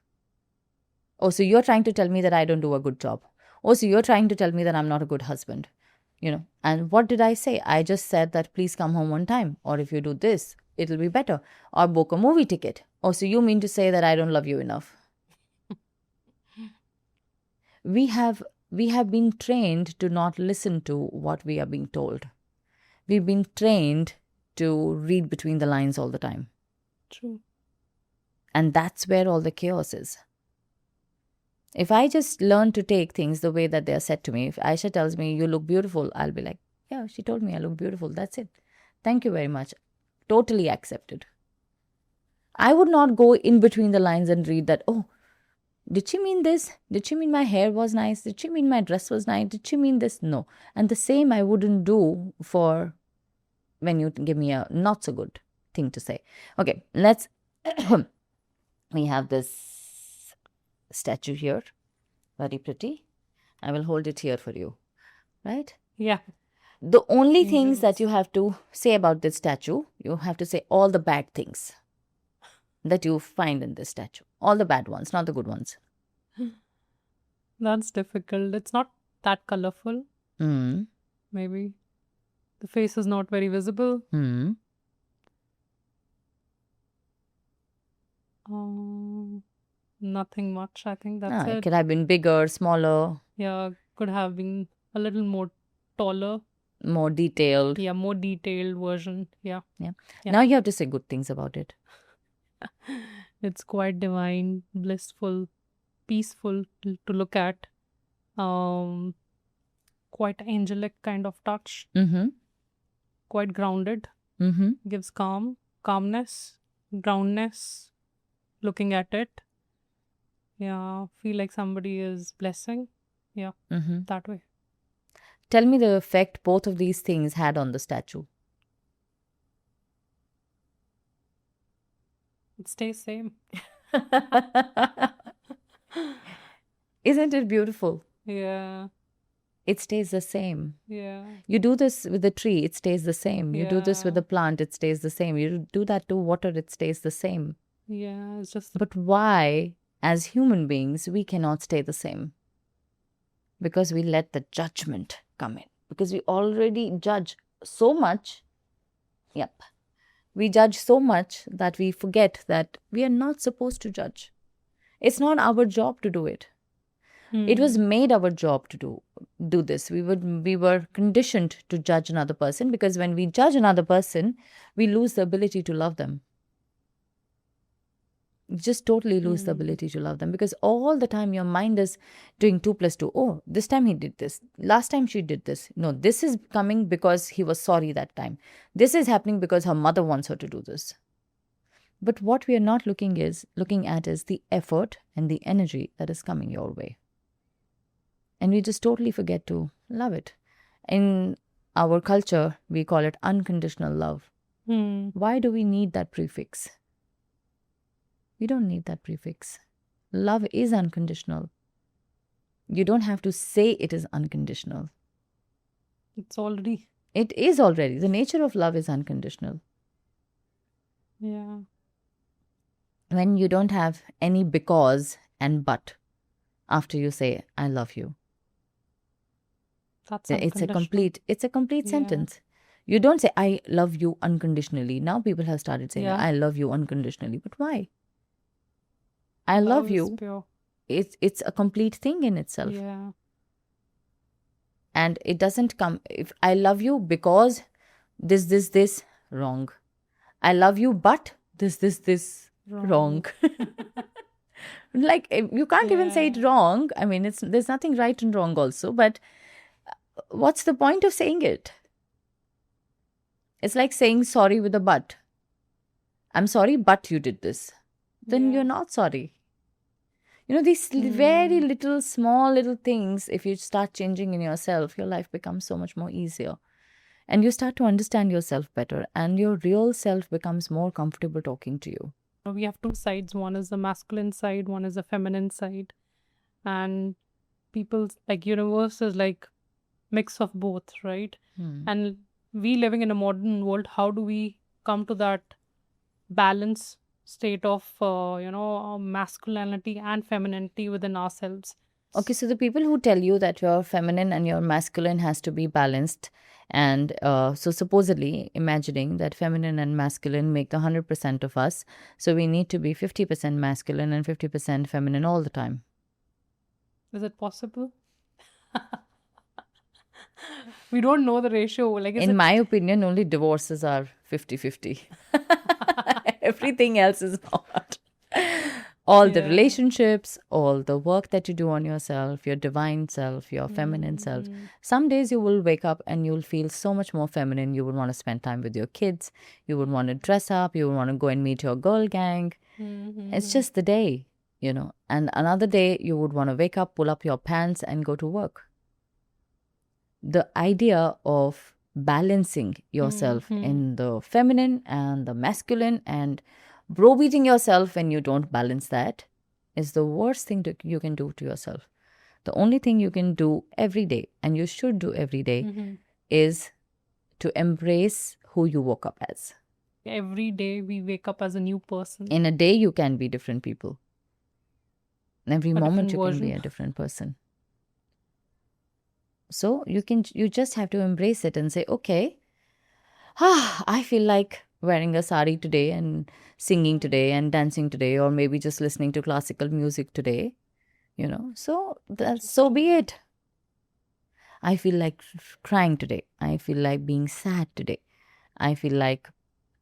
Oh, so you're trying to tell me that I don't do a good job. Oh, so you're trying to tell me that I'm not a good husband. And what did I say? I just said that please come home on time. Or if you do this, it'll be better. Or book a movie ticket. Oh, so you mean to say that I don't love you enough? We have been trained to not listen to what we are being told. We've been trained to read between the lines all the time. True. And that's where all the chaos is. If I just learn to take things the way that they are said to me, if Aisha tells me, you look beautiful, I'll be like, Yeah, she told me I look beautiful. That's it. Thank you very much. Totally accepted. I would not go in between the lines and read that, oh, did she mean this? Did she mean my hair was nice? Did she mean my dress was nice? Did she mean this? No. And the same I wouldn't do for when you give me a not so good thing to say. Okay, let's. We have this statue here. Very pretty. I will hold it here for you. Right? Yeah. The only things that you have to say about this statue, you have to say all the bad things that you find in this statue. All the bad ones, not the good ones. That's difficult. It's not that colorful. Hmm. Maybe the face is not very visible. Hmm. Nothing much. I think that's It it. could have been bigger, smaller, Yeah, could have been a little more taller. more detailed. Yeah, more detailed version. Yeah. Yeah. Yeah. Now you have to say good things about it. It's quite divine, blissful, peaceful to look at. Quite angelic kind of touch. Mm-hmm. Quite grounded. Mm-hmm. Gives calmness, groundness. Looking at it. Yeah, feel like somebody is blessing. Yeah, Mm-hmm. that way. Tell me the effect both of these things had on the statue. It stays same. Isn't it beautiful? Yeah. It stays the same. Yeah. You do this with the tree, it stays the same. You do this with the plant, it stays the same. You do that to water, it stays the same. Yeah, it's just. But why, as human beings, we cannot stay the same? Because we let the judgment come in. Because we already judge so much. Yep. We judge so much that we forget that we are not supposed to judge. It's not our job to do it. It was made our job to do this. We were conditioned to judge another person, because when we judge another person, we lose the ability to love them. You just totally lose the ability to love them, because all the time your mind is doing 2 plus 2. Oh, this time he did this. Last time she did this. No, this is coming because he was sorry that time. This is happening because her mother wants her to do this. But what we are not looking at is the effort and the energy that is coming your way. And we just totally forget to love it. In our culture, we call it unconditional love. Why do we need that prefix? We don't need that prefix. Love is unconditional. You don't have to say it is unconditional. It's already. It is already. The nature of love is unconditional. Yeah. When you don't have any because and but after you say, I love you. That's It's a complete Yeah. sentence. You don't say, I love you unconditionally. Now people have started saying, Yeah. I love you unconditionally. But why? I love is you. pure. It's a complete thing in itself. Yeah. And it doesn't come, if I love you because this, wrong. I love you, but this, wrong. Like, you can't even say it wrong. I mean, there's nothing right and wrong also, but what's the point of saying it? It's like saying sorry with a but. I'm sorry, but you did this. Then you're not sorry. You know, these very little, small little things, if you start changing in yourself, your life becomes so much more easier. And you start to understand yourself better, and your real self becomes more comfortable talking to you. We have two sides. One is the masculine side, one is the feminine side. And people's like universe is like mix of both, right? And we living in a modern world, how do we come to that balance state of masculinity and femininity within ourselves? Okay, so the people who tell you that your feminine and your masculine has to be balanced, and so supposedly imagining that feminine and masculine make the 100% of us, so we need to be 50% masculine and 50% feminine all the time. Is it possible? We don't know the ratio. Like, in my opinion, only divorces are 50-50. Everything else is not. All the relationships, all the work that you do on yourself, your divine self, your feminine self. Some days you will wake up and you'll feel so much more feminine. You would want to spend time with your kids. You would want to dress up. You would want to go and meet your girl gang. It's just the day, you know. And another day you would want to wake up, pull up your pants and go to work. The idea of balancing yourself in the feminine and the masculine and browbeating yourself when you don't balance that is the worst thing you can do to yourself. The only thing you can do every day, and you should do every day, is to embrace who you woke up as. Every day we wake up as a new person. In a day, you can be different people. In every moment, you can be a different person. So you just have to embrace it and say, okay, I feel like wearing a sari today and singing today and dancing today, or maybe just listening to classical music today, you know. So so be it. I feel like crying today. I feel like being sad today. I feel like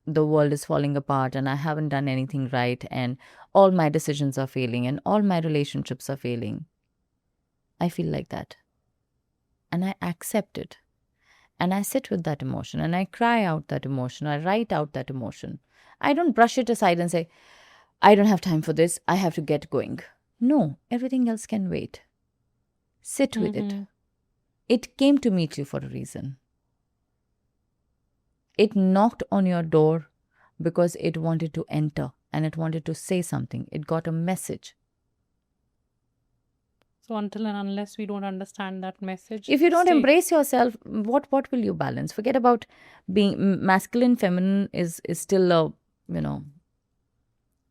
the world is falling apart and I haven't done anything right and all my decisions are failing and all my relationships are failing. I feel like that. And I accept it. And I sit with that emotion and I cry out that emotion. I write out that emotion. I don't brush it aside and say, I don't have time for this. I have to get going. No, everything else can wait. Sit with it. It came to meet you for a reason. It knocked on your door because it wanted to enter and it wanted to say something. It got a message. So until and unless we don't understand that message, if you don't embrace yourself, what will you balance? Forget about being masculine, feminine is still a, you know,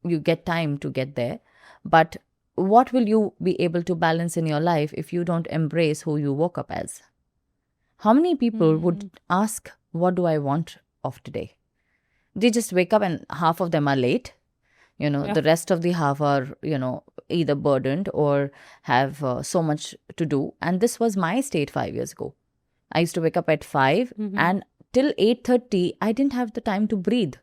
you get time to get there. But what will you be able to balance in your life if you don't embrace who you woke up as? How many people would ask, what do I want of today? They just wake up and half of them are late. You know, the rest of the half are, you know, either burdened or have so much to do. And this was my state 5 years ago. I used to wake up at 5 and till 8:30, I didn't have the time to breathe.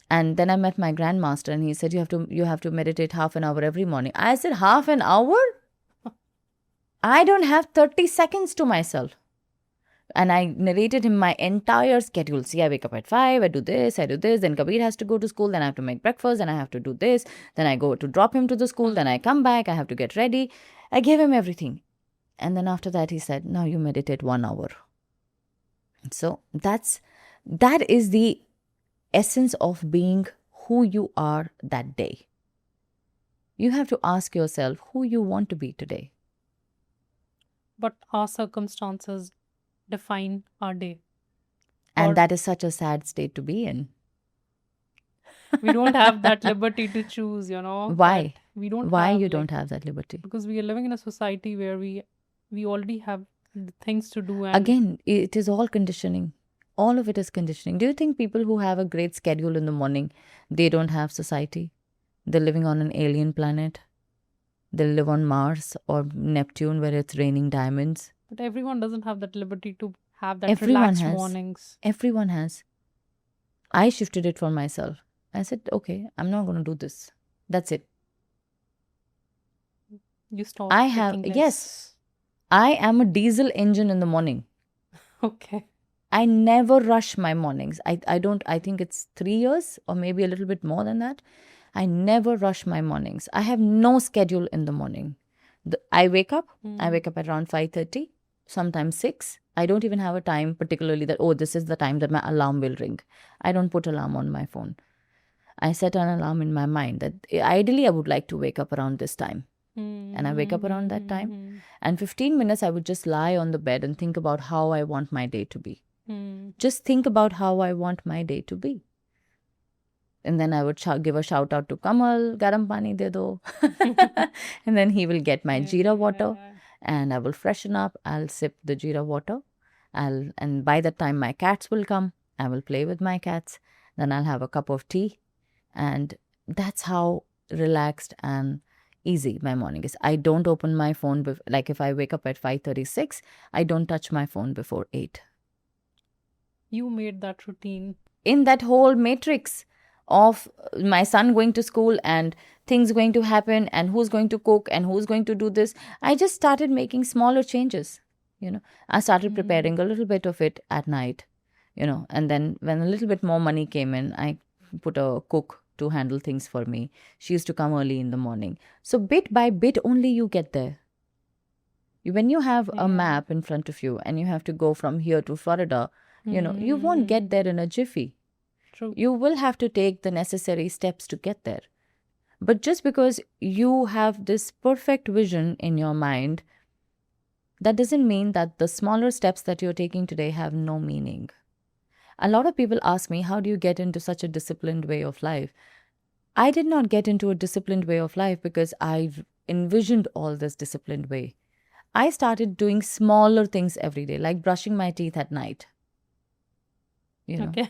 And then I met my grandmaster and he said, you have to meditate half an hour every morning. I said, half an hour? I don't have 30 seconds to myself. And I narrated him my entire schedule. See, I wake up at 5, I do this, then Kabir has to go to school, then I have to make breakfast, then I have to do this, then I go to drop him to the school, then I come back, I have to get ready. I gave him everything. And then after that, he said, now you meditate 1 hour. So that is the essence of being who you are that day. You have to ask yourself who you want to be today. But our circumstances define our day. And that is such a sad state to be in. We don't have that liberty to choose, you know. Why? We don't. Why you don't have that liberty? Because we are living in a society where we already have things to do. And again, it is all conditioning. All of it is conditioning. Do you think people who have a great schedule in the morning, they don't have society? They're living on an alien planet. They live on Mars or Neptune where it's raining diamonds. But everyone doesn't have that liberty to have that relaxed mornings. Everyone has. I shifted it for myself. I said, okay, I'm not going to do this. That's it. You stopped. Yes. I am a diesel engine in the morning. Okay. I never rush my mornings. I think it's 3 years or maybe a little bit more than that. I never rush my mornings. I have no schedule in the morning. I wake up at around 5:30, sometimes 6. I don't even have a time particularly that, this is the time that my alarm will ring. I don't put alarm on my phone. I set an alarm in my mind that ideally I would like to wake up around this time. And I wake up around that time. And 15 minutes I would just lie on the bed and think about how I want my day to be. Just think about how I want my day to be. And then I would give a shout out to Kamal, garam pani de do. And then he will get my jeera water and I will freshen up. I'll sip the jeera water. And by that time my cats will come. I will play with my cats. Then I'll have a cup of tea. And that's how relaxed and easy my morning is. I don't open my phone. Like if I wake up at 5:36, I don't touch my phone before 8. You made that routine. In that whole matrix of my son going to school and things going to happen and who's going to cook and who's going to do this. I just started making smaller changes. I started preparing a little bit of it at night, and then when a little bit more money came in, I put a cook to handle things for me. She used to come early in the morning. So bit by bit only you get there. When you have a map in front of you and you have to go from here to Florida, you won't get there in a jiffy. True. You will have to take the necessary steps to get there. But just because you have this perfect vision in your mind, that doesn't mean that the smaller steps that you're taking today have no meaning. A lot of people ask me, how do you get into such a disciplined way of life? I did not get into a disciplined way of life because I envisioned all this disciplined way. I started doing smaller things every day, like brushing my teeth at night.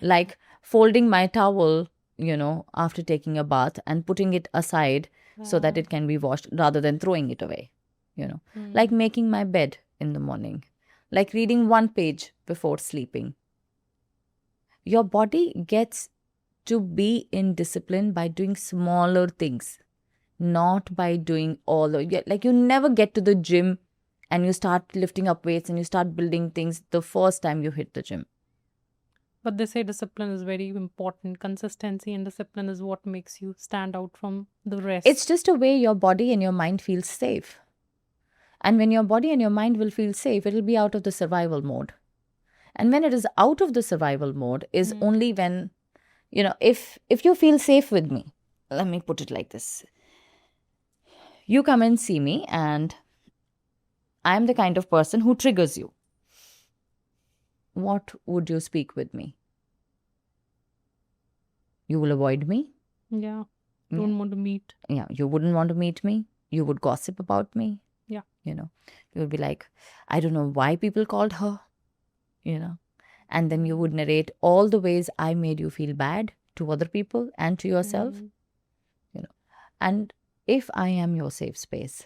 Like folding my towel, after taking a bath and putting it aside so that it can be washed rather than throwing it away. Like making my bed in the morning, like reading one page before sleeping. Your body gets to be in discipline by doing smaller things, not by doing all the, like you never get to the gym and you start lifting up weights and you start building things the first time you hit the gym. But they say discipline is very important. Consistency and discipline is what makes you stand out from the rest. It's just a way your body and your mind feel safe. And when your body and your mind will feel safe, it'll be out of the survival mode. And when it is out of the survival mode is only when, if you feel safe with me, let me put it like this. You come and see me and I'm the kind of person who triggers you. What would you speak with me? You will avoid me? Yeah. Don't want to meet. Yeah. You wouldn't want to meet me. You would gossip about me. Yeah. You would be like, I don't know why people called her, and then you would narrate all the ways I made you feel bad to other people and to yourself, and if I am your safe space,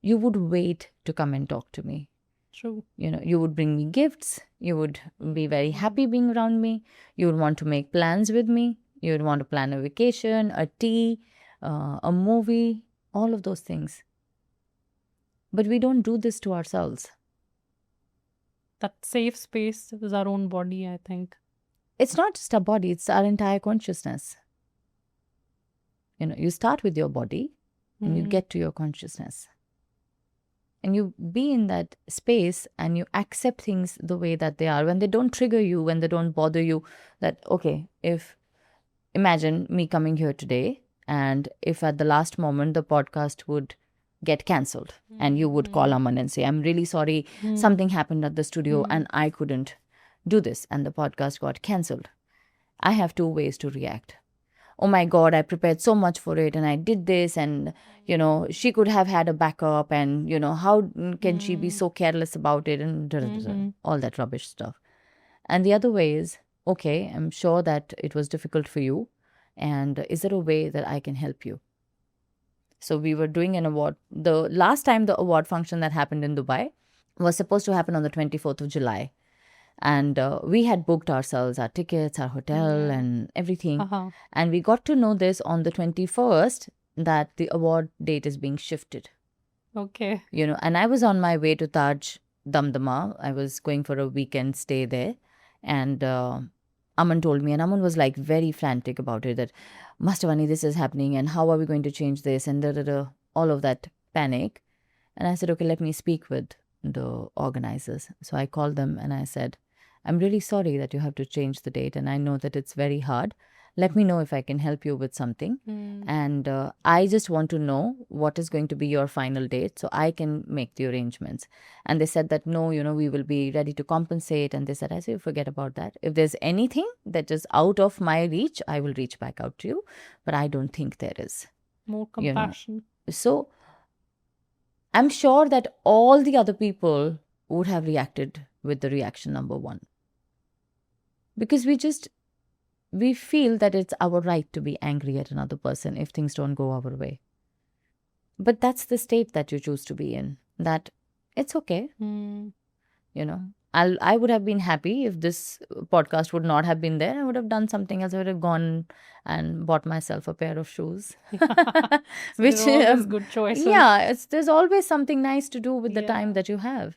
you would wait to come and talk to me. True. You would bring me gifts. You would be very happy being around me. You would want to make plans with me. You would want to plan a vacation, a tea, a movie, all of those things. But we don't do this to ourselves. That safe space is our own body, I think. It's not just our body, it's our entire consciousness. You start with your body and you get to your consciousness. And you be in that space and you accept things the way that they are. When they don't trigger you, when they don't bother you, that, okay, imagine me coming here today and if at the last moment the podcast would get cancelled and you would call Aman and say, I'm really sorry, something happened at the studio and I couldn't do this and the podcast got cancelled. I have two ways to react. Oh my God, I prepared so much for it and I did this and, she could have had a backup and, how can she be so careless about it and all that rubbish stuff. And the other way is, okay, I'm sure that it was difficult for you and is there a way that I can help you? So we were doing an award. The last time the award function that happened in Dubai was supposed to happen on the 24th of July. And we had booked ourselves our tickets, our hotel and everything. And we got to know this on the 21st that the award date is being shifted. Okay. And I was on my way to Taj Damdama. I was going for a weekend stay there. And Aman told me, and Aman was like very frantic about it, that Master Vani, this is happening and how are we going to change this and all of that panic. And I said, okay, let me speak with the organizers. So I called them and I said, I'm really sorry that you have to change the date and I know that it's very hard. Let me know if I can help you with something. And I just want to know what is going to be your final date so I can make the arrangements. And they said that, no, we will be ready to compensate. And they said, I say, forget about that. If there's anything that is out of my reach, I will reach back out to you. But I don't think there is. More compassion. So I'm sure that all the other people would have reacted with the reaction number one. Because we feel that it's our right to be angry at another person if things don't go our way. But that's the state that you choose to be in, that it's okay. I would have been happy if this podcast would not have been there. I would have done something else. I would have gone and bought myself a pair of shoes. So Which, there are always good choices. yeah, there's always something nice to do with the time Yeah. that you have,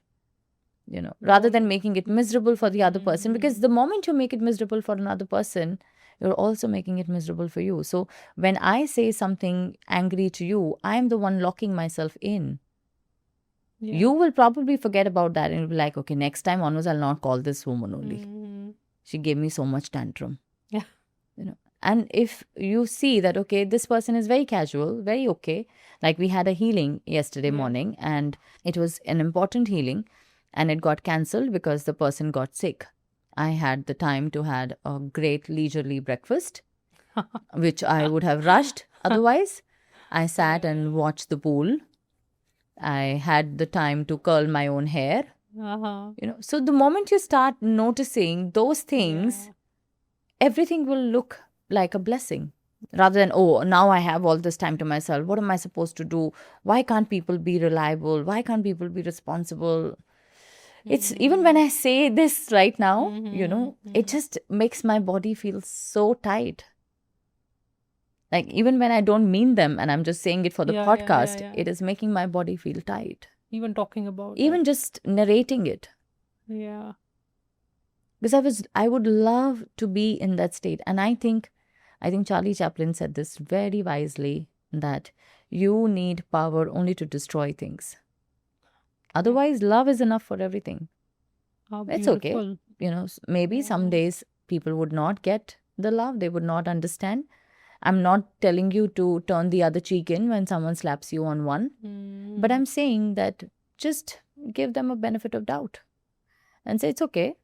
rather than making it miserable for the other person. Because the moment you make it miserable for another person, you're also making it miserable for you. So when I say something angry to you, I'm the one locking myself in. Yeah. You will probably forget about that and you'll be like, okay, next time onwards, I'll not call this woman only. She gave me so much tantrum. Yeah. And if you see that, okay, this person is very casual, very okay. Like we had a healing yesterday morning and it was an important healing and it got cancelled because the person got sick. I had the time to had a great leisurely breakfast, which I would have rushed otherwise. I sat and watched the pool. I had the time to curl my own hair. So the moment you start noticing those things, everything will look like a blessing rather than, oh, now I have all this time to myself. What am I supposed to do? Why can't people be reliable? Why can't people be responsible? It's even when I say this right now, it just makes my body feel so tight. Like even when I don't mean them and I'm just saying it for the podcast, it is making my body feel tight. Even talking about Even just narrating it. Yeah. Because I would love to be in that state. And I think Charlie Chaplin said this very wisely, that you need power only to destroy things. Otherwise, love is enough for everything. It's okay. Maybe some days people would not get the love. They would not understand. I'm not telling you to turn the other cheek in when someone slaps you on one. But I'm saying that just give them a benefit of doubt and say it's okay.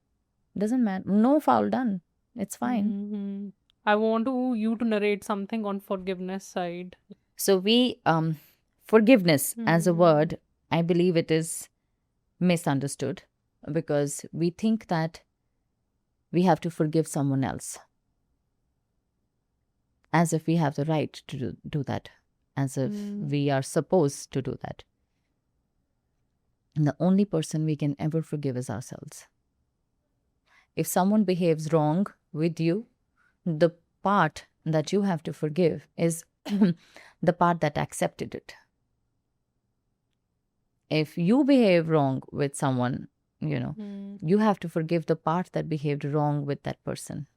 Doesn't matter. No foul done. It's fine. I want you to narrate something on forgiveness side. So forgiveness as a word, I believe it is misunderstood because we think that we have to forgive someone else as if we have the right to do that, as if we are supposed to do that. And the only person we can ever forgive is ourselves. If someone behaves wrong with you, the part that you have to forgive is the part that accepted it. If you behave wrong with someone, you have to forgive the part that behaved wrong with that person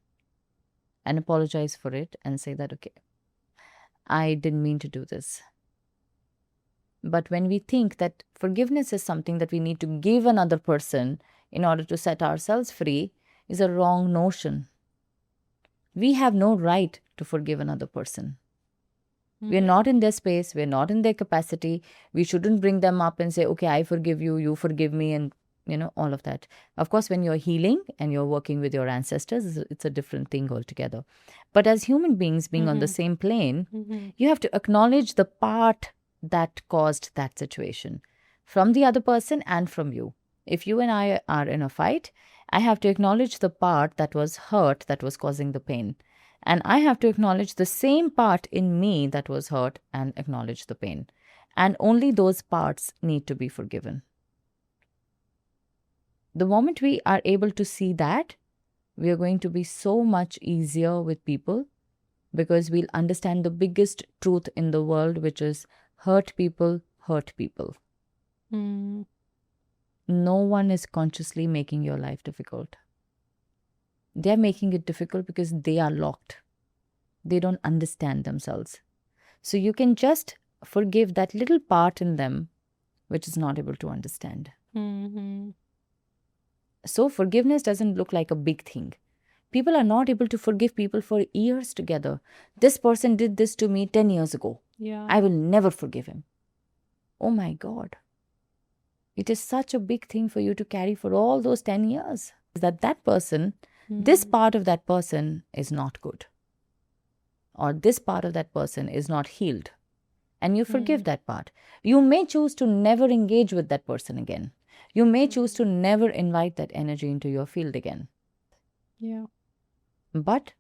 and apologize for it and say that, okay, I didn't mean to do this. But when we think that forgiveness is something that we need to give another person in order to set ourselves free, is a wrong notion. We have no right to forgive another person. We're not in their space. We're not in their capacity. We shouldn't bring them up and say, okay, I forgive you, you forgive me, and all of that. Of course, when you're healing and you're working with your ancestors, it's a different thing altogether. But as human beings being on the same plane, you have to acknowledge the part that caused that situation from the other person and from you. If you and I are in a fight, I have to acknowledge the part that was hurt, that was causing the pain. And I have to acknowledge the same part in me that was hurt and acknowledge the pain. And only those parts need to be forgiven. The moment we are able to see that, we are going to be so much easier with people because we'll understand the biggest truth in the world, which is hurt people hurt people. No one is consciously making your life difficult. They're making it difficult because they are locked. They don't understand themselves. So you can just forgive that little part in them which is not able to understand. So forgiveness doesn't look like a big thing. People are not able to forgive people for years together. This person did this to me 10 years ago. I will never forgive him. Oh my God. It is such a big thing for you to carry for all those 10 years. That person, this part of that person is not good. Or this part of that person is not healed. And you forgive that part. You may choose to never engage with that person again. You may choose to never invite that energy into your field again. Yeah. But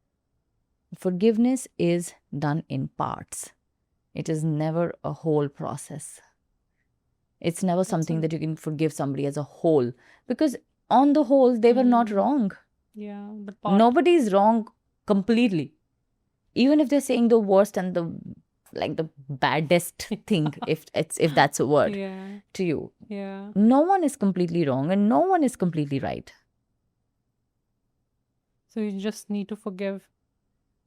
forgiveness is done in parts. It is never a whole process. It's never something that you can forgive somebody as a whole. Because on the whole, they were not wrong. Yeah. Nobody is wrong completely. Even if they're saying the worst and the baddest thing, if that's a word, to you. Yeah. No one is completely wrong and no one is completely right. So you just need to forgive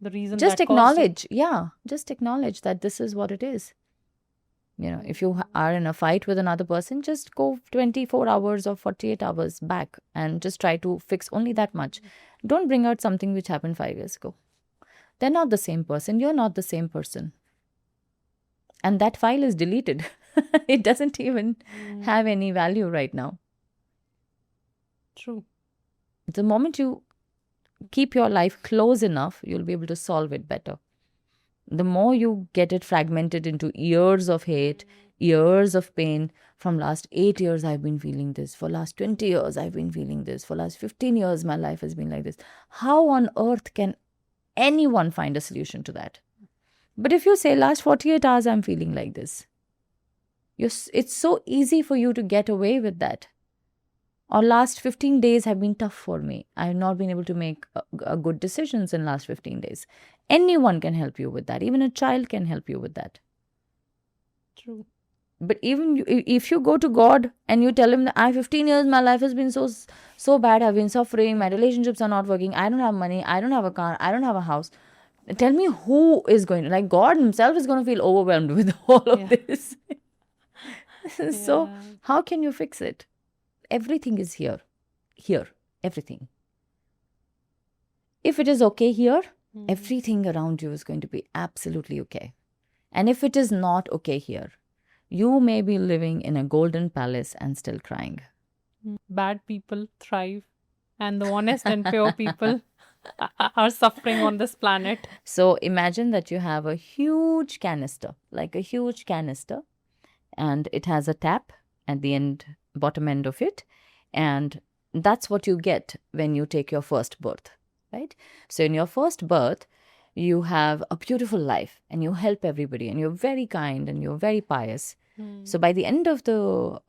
the reason Just that caused it. acknowledge, just acknowledge that this is what it is. If you are in a fight with another person, just go 24 hours or 48 hours back and just try to fix only that much. Don't bring out something which happened 5 years ago. They're not the same person. You're not the same person. And that file is deleted. It doesn't even have any value right now. True. The moment you keep your life close enough, you'll be able to solve it better. The more you get it fragmented into years of hate, years of pain, from last 8 years I've been feeling this, for last 20 years I've been feeling this, for last 15 years my life has been like this. How on earth can anyone find a solution to that? But if you say last 48 hours I'm feeling like this, it's so easy for you to get away with that. Or last 15 days have been tough for me. I have not been able to make good decisions in last 15 days. Anyone can help you with that. Even a child can help you with that. True. But even if you go to God and you tell him that 15 years my life has been so bad, I've been suffering, my relationships are not working, I don't have money, I don't have a car, I don't have a house. Tell me who is going to, like God himself is going to feel overwhelmed with all of this. So how can you fix it? Everything is here, everything. If it is okay here, everything around you is going to be absolutely okay. And if it is not okay here, you may be living in a golden palace and still crying. Bad people thrive, and the honest and pure people are suffering on this planet. So imagine that you have a huge canister, and it has a tap at the bottom end of it, and that's what you get when you take your first birth, right? So in your first birth, you have a beautiful life and you help everybody and you're very kind and you're very pious. So by the end of the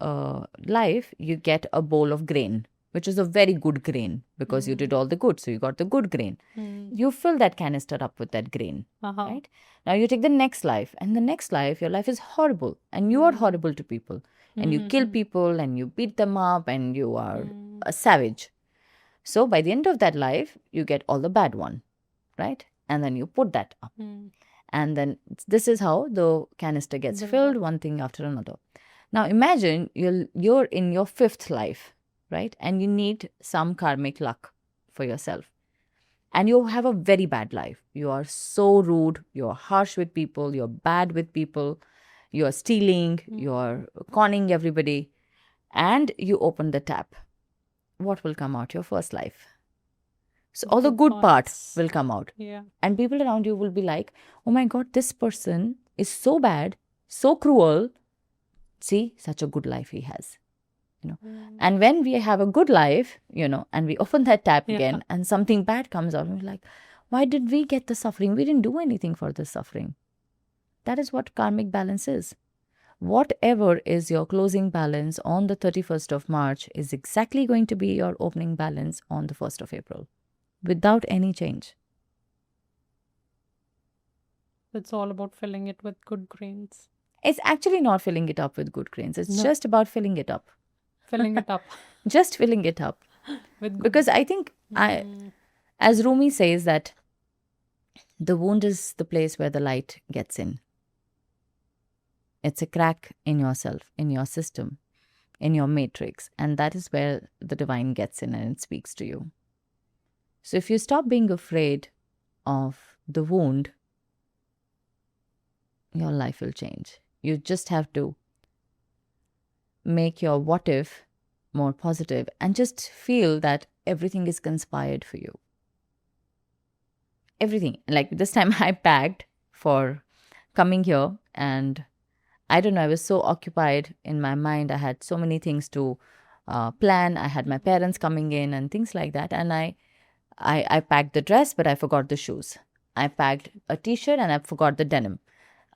life, you get a bowl of grain, which is a very good grain because you did all the good. So you got the good grain. You fill that canister up with that grain, right? Now you take the next life, and the next life, your life is horrible and you are horrible to people and you kill people and you beat them up and you are a savage. So by the end of that life, you get all the bad one, right? And then you put that up. And then this is how the canister gets filled, one thing after another. Now imagine you're in your fifth life, right? And you need some karmic luck for yourself. And you have a very bad life. You are so rude, you're harsh with people, you're bad with people, you're stealing, you're conning everybody. And you open the tap. What will come out? Your first life. So all the good parts will come out. And people around you will be like, oh my God, this person is so bad, so cruel. See, such a good life he has. And when we have a good life, and we open that tap again and something bad comes out, and we're like, why did we get the suffering? We didn't do anything for the suffering. That is what karmic balance is. Whatever is your closing balance on the 31st of March is exactly going to be your opening balance on the 1st of April. Without any change. It's all about filling it with good grains. It's actually not filling it up with good grains. It's just about filling it up. Filling it up. Just filling it up. Because I think, as Rumi says, that the wound is the place where the light gets in. It's a crack in yourself, in your system, in your matrix. And that is where the divine gets in and it speaks to you. So if you stop being afraid of the wound, your life will change. You just have to make your what if more positive and just feel that everything is conspired for you. Everything. Like this time I packed for coming here, and I don't know, I was so occupied in my mind. I had so many things to plan. I had my parents coming in and things like that. And I packed the dress, but I forgot the shoes. I packed a t-shirt and I forgot the denim.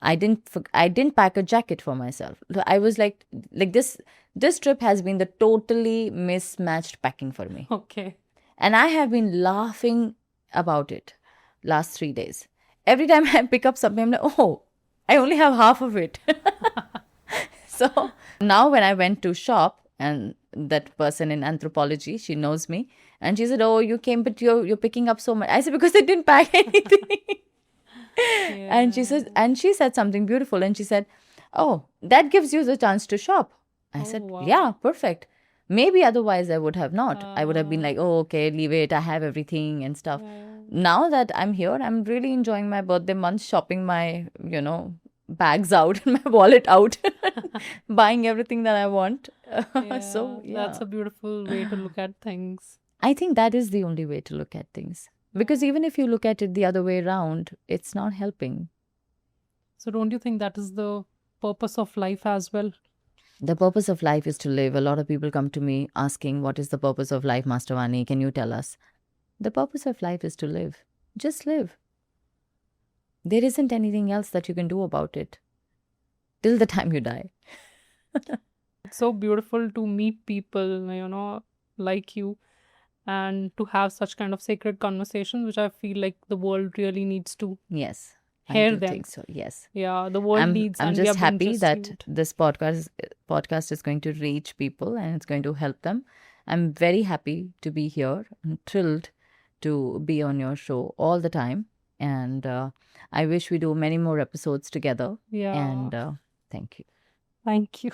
I didn't pack a jacket for myself. I was like this trip has been the totally mismatched packing for me. Okay. And I have been laughing about it last 3 days. Every time I pick up something, I'm like, oh, I only have half of it. So now when I went to shop, and that person in anthropology, she knows me, and she said, oh, you came, but you're picking up so much. I said, because I didn't pack anything. And she said something beautiful, and she said, oh, that gives you the chance to shop. I said, wow. yeah, perfect. Maybe otherwise I would have not. I would have been like, oh, okay, leave it. I have everything and stuff. Now that I'm here, I'm really enjoying my birthday month, shopping my, bags out and my wallet out, buying everything that I want. So, yeah. That's a beautiful way to look at things. I think that is the only way to look at things. Because even if you look at it the other way around, it's not helping. So don't you think that is the purpose of life as well? The purpose of life is to live. A lot of people come to me asking, what is the purpose of life, Master Vani? Can you tell us? The purpose of life is to live. Just live. There isn't anything else that you can do about it till the time you die. It's so beautiful to meet people, like you, and to have such kind of sacred conversations, which I feel like the world really needs to Yes. hear I do them. think so. Yes. Yeah, the world needs. I'm and we just have been happy just that used. this podcast is going to reach people and it's going to help them. I'm very happy to be here. I'm thrilled to be on your show all the time, and I wish we do many more episodes together. Yeah. And thank you. Thank you.